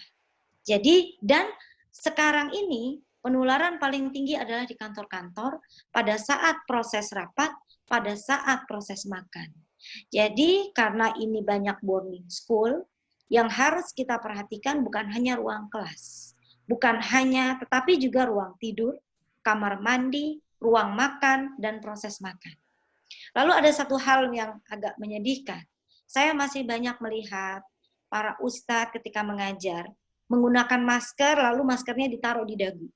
Jadi, dan sekarang ini penularan paling tinggi adalah di kantor-kantor pada saat proses rapat, pada saat proses makan. Jadi, karena ini banyak boarding school, yang harus kita perhatikan bukan hanya ruang kelas, bukan hanya, tetapi juga ruang tidur, kamar mandi, ruang makan, dan proses makan. Lalu ada satu hal yang agak menyedihkan. Saya masih banyak melihat para ustadz ketika mengajar, menggunakan masker, lalu maskernya ditaruh di dagu.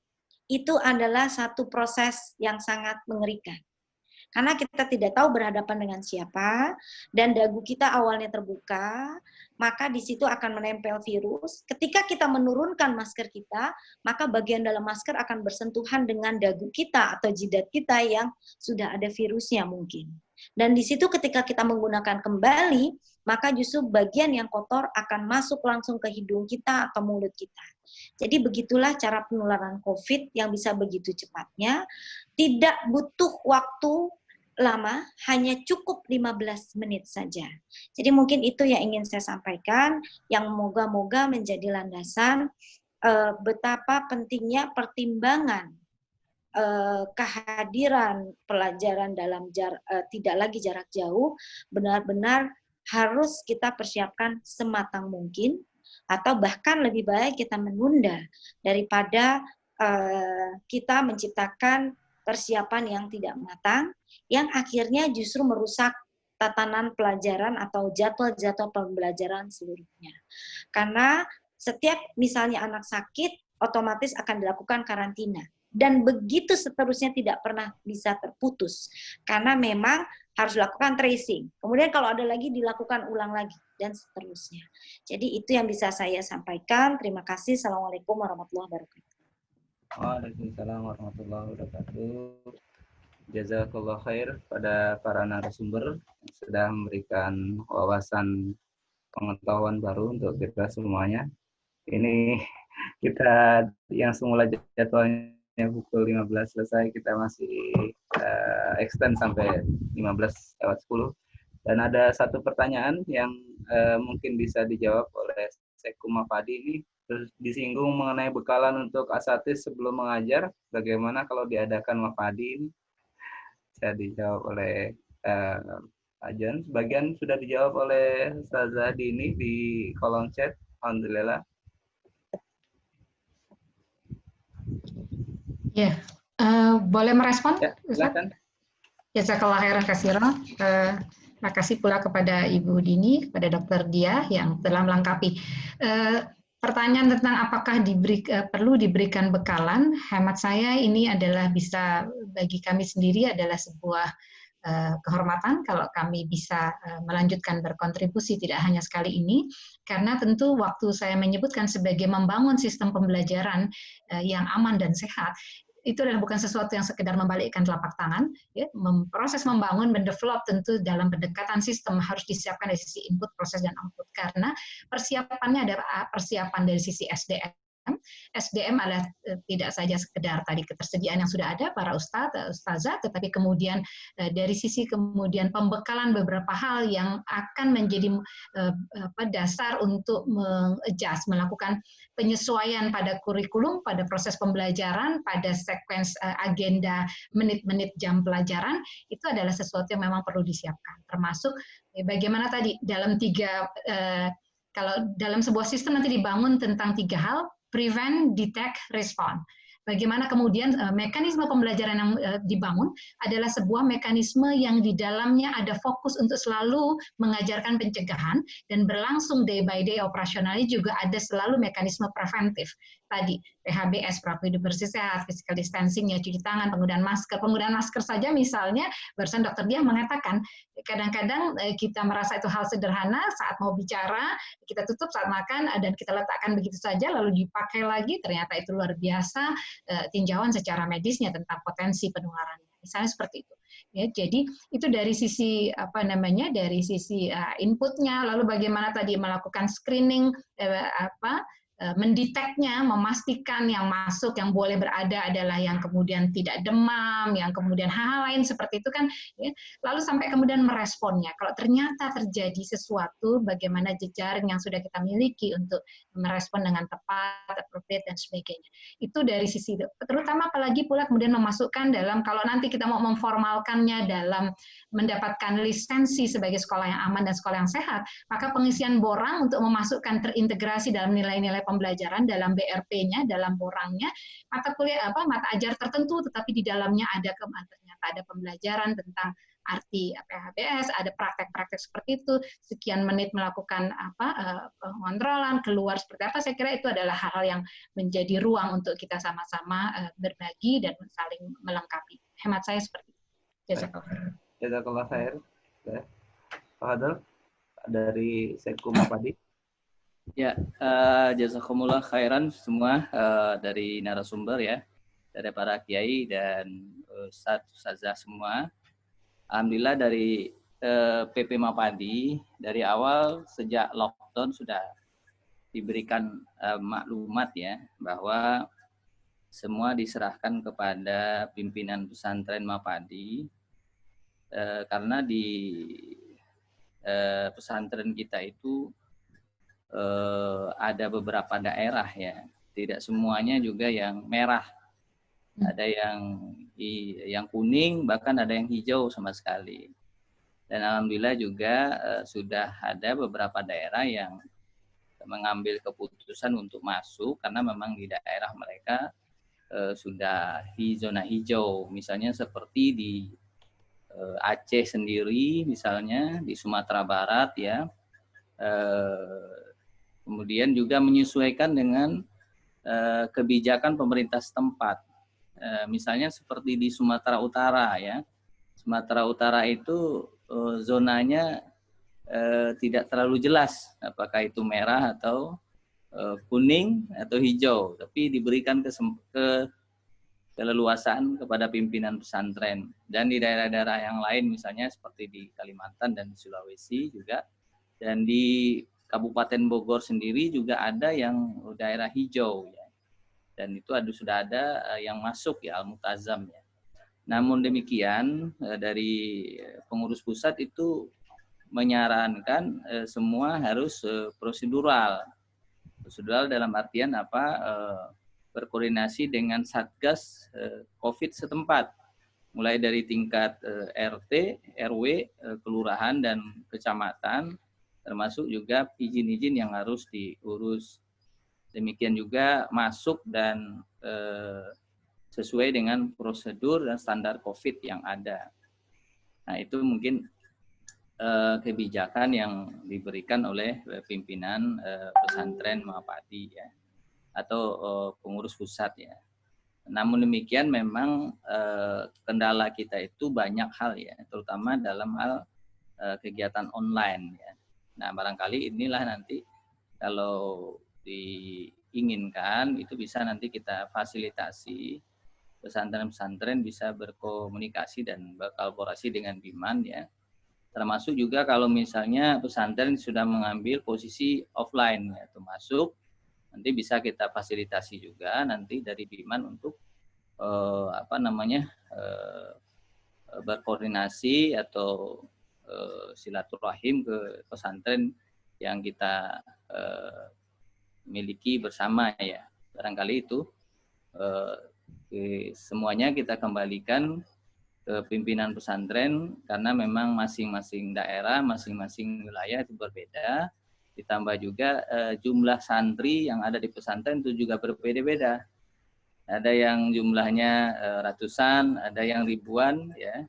Itu adalah satu proses yang sangat mengerikan. Karena kita tidak tahu berhadapan dengan siapa, dan dagu kita awalnya terbuka, maka di situ akan menempel virus. Ketika kita menurunkan masker kita, maka bagian dalam masker akan bersentuhan dengan dagu kita atau jidat kita yang sudah ada virusnya mungkin. Dan di situ ketika kita menggunakan kembali, maka justru bagian yang kotor akan masuk langsung ke hidung kita atau mulut kita. Jadi begitulah cara penularan COVID yang bisa begitu cepatnya. Tidak butuh waktu lama, hanya cukup 15 menit saja. Jadi mungkin itu yang ingin saya sampaikan, yang moga-moga menjadi landasan betapa pentingnya pertimbangan kehadiran pelajaran dalam tidak lagi jarak jauh, benar-benar harus kita persiapkan sematang mungkin, atau bahkan lebih baik kita menunda daripada kita menciptakan persiapan yang tidak matang, yang akhirnya justru merusak tatanan pelajaran atau jadwal-jadwal pembelajaran seluruhnya. Karena setiap misalnya anak sakit, otomatis akan dilakukan karantina. Dan begitu seterusnya tidak pernah bisa terputus. Karena memang harus dilakukan tracing. Kemudian kalau ada lagi dilakukan ulang lagi, dan seterusnya. Jadi itu yang bisa saya sampaikan. Terima kasih. Assalamualaikum warahmatullahi wabarakatuh. Waalaikumsalam warahmatullahi wabarakatuh. Jazakallah khair pada para narasumber yang sudah memberikan wawasan pengetahuan baru untuk kita semuanya. Ini kita yang semula jadwalnya pukul 15 selesai, kita masih extend sampai 15:10. Dan ada satu pertanyaan yang mungkin bisa dijawab oleh Seku Mafadi ini. Terus disinggung mengenai bekalan untuk asatidz sebelum mengajar, bagaimana kalau diadakan Mafadi ini? Saya dijawab oleh Ajan. Sebagian sudah dijawab oleh Ustazah Dini di kolom chat. Alhamdulillah. Ya, boleh merespon? Ya, silakan. Jazakallah khairan katsiran. Terima kasih pula kepada Ibu Dini, kepada Dr. Dia yang telah melengkapi. Pertanyaan tentang apakah perlu diberikan bekalan, hemat saya ini adalah bisa bagi kami sendiri adalah sebuah kehormatan kalau kami bisa melanjutkan berkontribusi tidak hanya sekali ini, karena tentu waktu saya menyebutkan sebagai membangun sistem pembelajaran yang aman dan sehat, itu adalah bukan sesuatu yang sekedar membalikkan telapak tangan, ya, proses membangun, mendevelop tentu dalam pendekatan sistem harus disiapkan dari sisi input, proses, dan output, karena persiapannya ada persiapan dari sisi SDM. SDM adalah tidak saja sekedar tadi ketersediaan yang sudah ada para ustazah, tetapi kemudian dari sisi kemudian pembekalan beberapa hal yang akan menjadi dasar untuk mengadjust, melakukan penyesuaian pada kurikulum, pada proses pembelajaran, pada sequence agenda menit-menit jam pelajaran, itu adalah sesuatu yang memang perlu disiapkan. Termasuk bagaimana tadi dalam kalau dalam sebuah sistem nanti dibangun tentang 3 hal, prevent, detect, respond. Bagaimana kemudian mekanisme pembelajaran yang dibangun adalah sebuah mekanisme yang di dalamnya ada fokus untuk selalu mengajarkan pencegahan, dan berlangsung day by day operasionalnya juga ada selalu mekanisme preventif. Tadi PHBS, perilaku hidup bersih sehat, physical distancing, ya, cuci tangan, penggunaan masker saja misalnya, barusan Dokter Diah mengatakan kadang-kadang kita merasa itu hal sederhana, saat mau bicara kita tutup saat makan dan kita letakkan begitu saja lalu dipakai lagi, ternyata itu luar biasa tinjauan secara medisnya tentang potensi penularannya, misalnya seperti itu. Ya, jadi itu dari sisi dari sisi inputnya, lalu bagaimana tadi melakukan screening, mendeteknya, memastikan yang masuk, yang boleh berada adalah yang kemudian tidak demam, yang kemudian hal-hal lain seperti itu kan, ya. Lalu sampai kemudian meresponnya. Kalau ternyata terjadi sesuatu, bagaimana jejaring yang sudah kita miliki untuk merespon dengan tepat, appropriate, dan sebagainya. Itu dari sisi itu. Terutama apalagi pula kemudian memasukkan dalam, kalau nanti kita mau memformalkannya dalam mendapatkan lisensi sebagai sekolah yang aman dan sekolah yang sehat, maka pengisian borang untuk memasukkan terintegrasi dalam nilai-nilai pembelajaran dalam BRP-nya, dalam borangnya, mata ajar tertentu, tetapi di dalamnya ternyata ada pembelajaran tentang arti PHBS, ada praktek-praktek seperti itu, sekian menit melakukan pengontrolan, keluar seperti apa. Saya kira itu adalah hal-hal yang menjadi ruang untuk kita sama-sama berbagi dan saling melengkapi. Hemat saya seperti itu. Jazakallah khair. Pak Hadal dari Sekum Mapadi. Ya, jazakumullah khairan semua dari narasumber ya, dari para kiai dan ustazah semua. Alhamdulillah dari PP Mapadi dari awal sejak lockdown sudah diberikan maklumat ya bahwa semua diserahkan kepada pimpinan pesantren Mapadi karena di pesantren kita itu ada beberapa daerah ya, tidak semuanya juga yang merah, ada yang kuning, bahkan ada yang hijau sama sekali. Dan alhamdulillah juga sudah ada beberapa daerah yang mengambil keputusan untuk masuk karena memang di daerah mereka sudah di zona hijau, misalnya seperti di Aceh sendiri, misalnya di Sumatera Barat ya. Kemudian juga menyesuaikan dengan kebijakan pemerintah setempat. Misalnya seperti di Sumatera Utara ya. Sumatera Utara itu zonanya tidak terlalu jelas apakah itu merah atau kuning atau hijau, tapi diberikan keleluasaan kepada pimpinan pesantren. Dan di daerah-daerah yang lain misalnya seperti di Kalimantan dan di Sulawesi juga, dan di Kabupaten Bogor sendiri juga ada yang daerah hijau ya. Dan itu sudah ada yang masuk ya, Al-Multazam ya. Namun demikian dari pengurus pusat itu menyarankan semua harus prosedural. Prosedural dalam artian berkoordinasi dengan Satgas COVID setempat. Mulai dari tingkat RT, RW, kelurahan dan kecamatan, termasuk juga izin-izin yang harus diurus. Demikian juga masuk dan sesuai dengan prosedur dan standar COVID yang ada. Nah, itu mungkin kebijakan yang diberikan oleh pimpinan pesantren Mapadi ya, atau pengurus pusat ya. Namun demikian memang kendala kita itu banyak hal ya, terutama dalam hal kegiatan online ya. Nah, barangkali inilah nanti kalau diinginkan itu bisa nanti kita fasilitasi pesantren-pesantren bisa berkomunikasi dan berkolaborasi dengan BIMAN ya. Termasuk juga kalau misalnya pesantren sudah mengambil posisi offline ya, termasuk nanti bisa kita fasilitasi juga nanti dari BIMAN untuk berkoordinasi atau silaturahim ke pesantren yang kita miliki bersama ya. Barangkali itu semuanya kita kembalikan ke pimpinan pesantren karena memang masing-masing daerah, masing-masing wilayah itu berbeda. Ditambah juga jumlah santri yang ada di pesantren itu juga berbeda-beda. Ada yang jumlahnya ratusan, ada yang ribuan ya.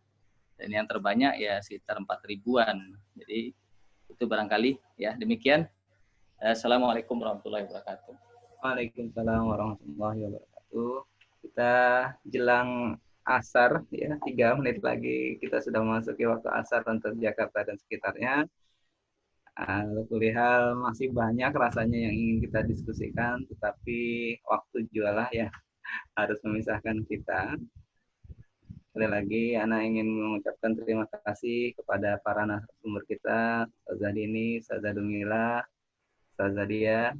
Dan yang terbanyak ya sekitar 4.000-an. Jadi itu barangkali ya demikian. Assalamualaikum warahmatullahi wabarakatuh. Waalaikumsalam warahmatullahi wabarakatuh. Kita jelang asar ya, 3 menit lagi kita sudah memasuki waktu asar untuk Jakarta dan sekitarnya. Kulihal masih banyak rasanya yang ingin kita diskusikan, tetapi waktu jualah ya harus memisahkan kita. Sekali lagi, Ana ingin mengucapkan terima kasih kepada para narasumber kita, Ustazah Dini, Ustazah Dumila, Ustazah Dia.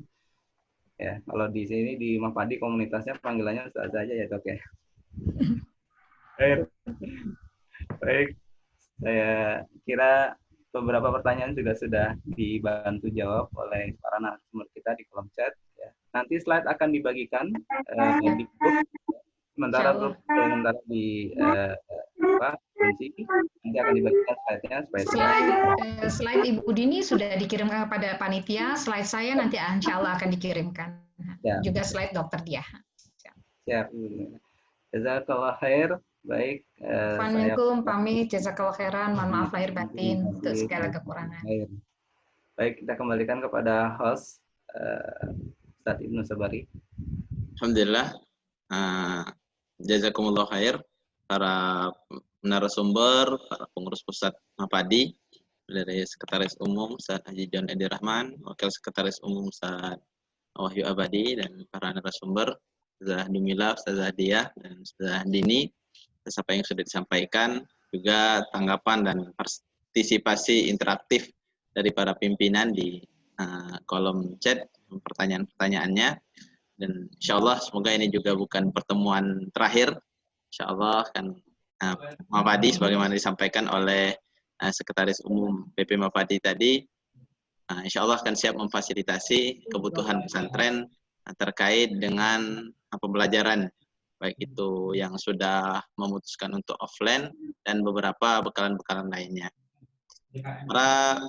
Ya, kalau di sini di Mapadi komunitasnya panggilannya Ustazah aja ya, Dok ya. Baik, saya kira beberapa pertanyaan juga sudah dibantu jawab oleh para narasumber kita di kolom chat. Ya. Nanti slide akan dibagikan di grup. Sementara grup di kunci, nanti akan dibagikan slide-nya supaya slide Ibu Dini sudah dikirimkan kepada panitia, slide saya nanti insya Allah akan dikirimkan. Ya. Juga slide Dokter Dia. Siap. Jazakallah khair. Baik. Assalamualaikum, pamit. Jazakallah khairan. Mohon maaf lahir batin untuk segala kekurangan. Baik, kita kembalikan kepada host Ustaz Ibnu Sabari. Alhamdulillah. Jazakumullah khair para narasumber, para pengurus pusat Mapadi, dari Sekretaris Umum Ustaz Haji John Edi Rahman, Wakil Sekretaris Umum Ustaz Wahyu Abadi, dan para narasumber Ustazah Dumila, Ustazah Dia, dan Ustazah Dini, atas apa yang sudah disampaikan, juga tanggapan dan partisipasi interaktif dari para pimpinan di kolom chat, pertanyaan-pertanyaannya. Dan insya Allah semoga ini juga bukan pertemuan terakhir. Insya Allah kan Mapadi sebagaimana disampaikan oleh Sekretaris Umum PP Mapadi tadi, insya Allah akan siap memfasilitasi kebutuhan pesantren terkait dengan pembelajaran, baik itu yang sudah memutuskan untuk offline dan beberapa bekalan-bekalan lainnya. Para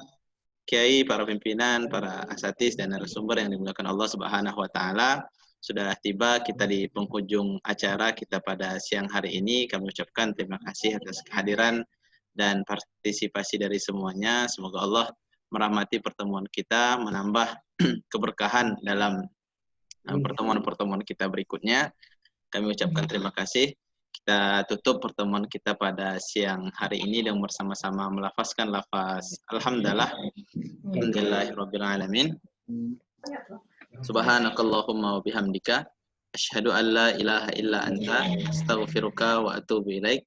kiai, para pimpinan, para asatidz dan narasumber yang dimuliakan Allah Subhanahu wa taala, sudah tiba kita di penghujung acara kita pada siang hari ini. Kami ucapkan terima kasih atas kehadiran dan partisipasi dari semuanya. Semoga Allah merahmati pertemuan kita, menambah keberkahan dalam pertemuan-pertemuan kita berikutnya. Kami ucapkan terima kasih. Kita tutup pertemuan kita pada siang hari ini dengan bersama-sama melafazkan lafaz Alhamdulillah. Alhamdulillahirabbil alamin. Subhanakallahumma wa bihamdika asyhadu an la ilaha illa anta astaghfiruka wa atubu ilaik.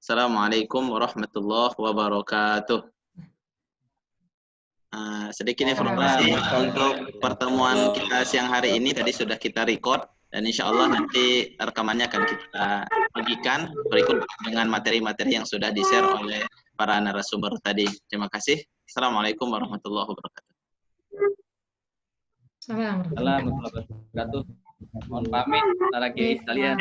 Assalamualaikum warahmatullahi wabarakatuh. Sedikit informasi untuk pertemuan kita siang hari ini tadi sudah kita record dan insya Allah nanti rekamannya akan kita bagikan berikut dengan materi-materi yang sudah di-share oleh para narasumber tadi. Terima kasih. Assalamualaikum warahmatullahi wabarakatuh. Assalamualaikum warahmatullahi wabarakatuh. Mohon pamit para kiai sekalian.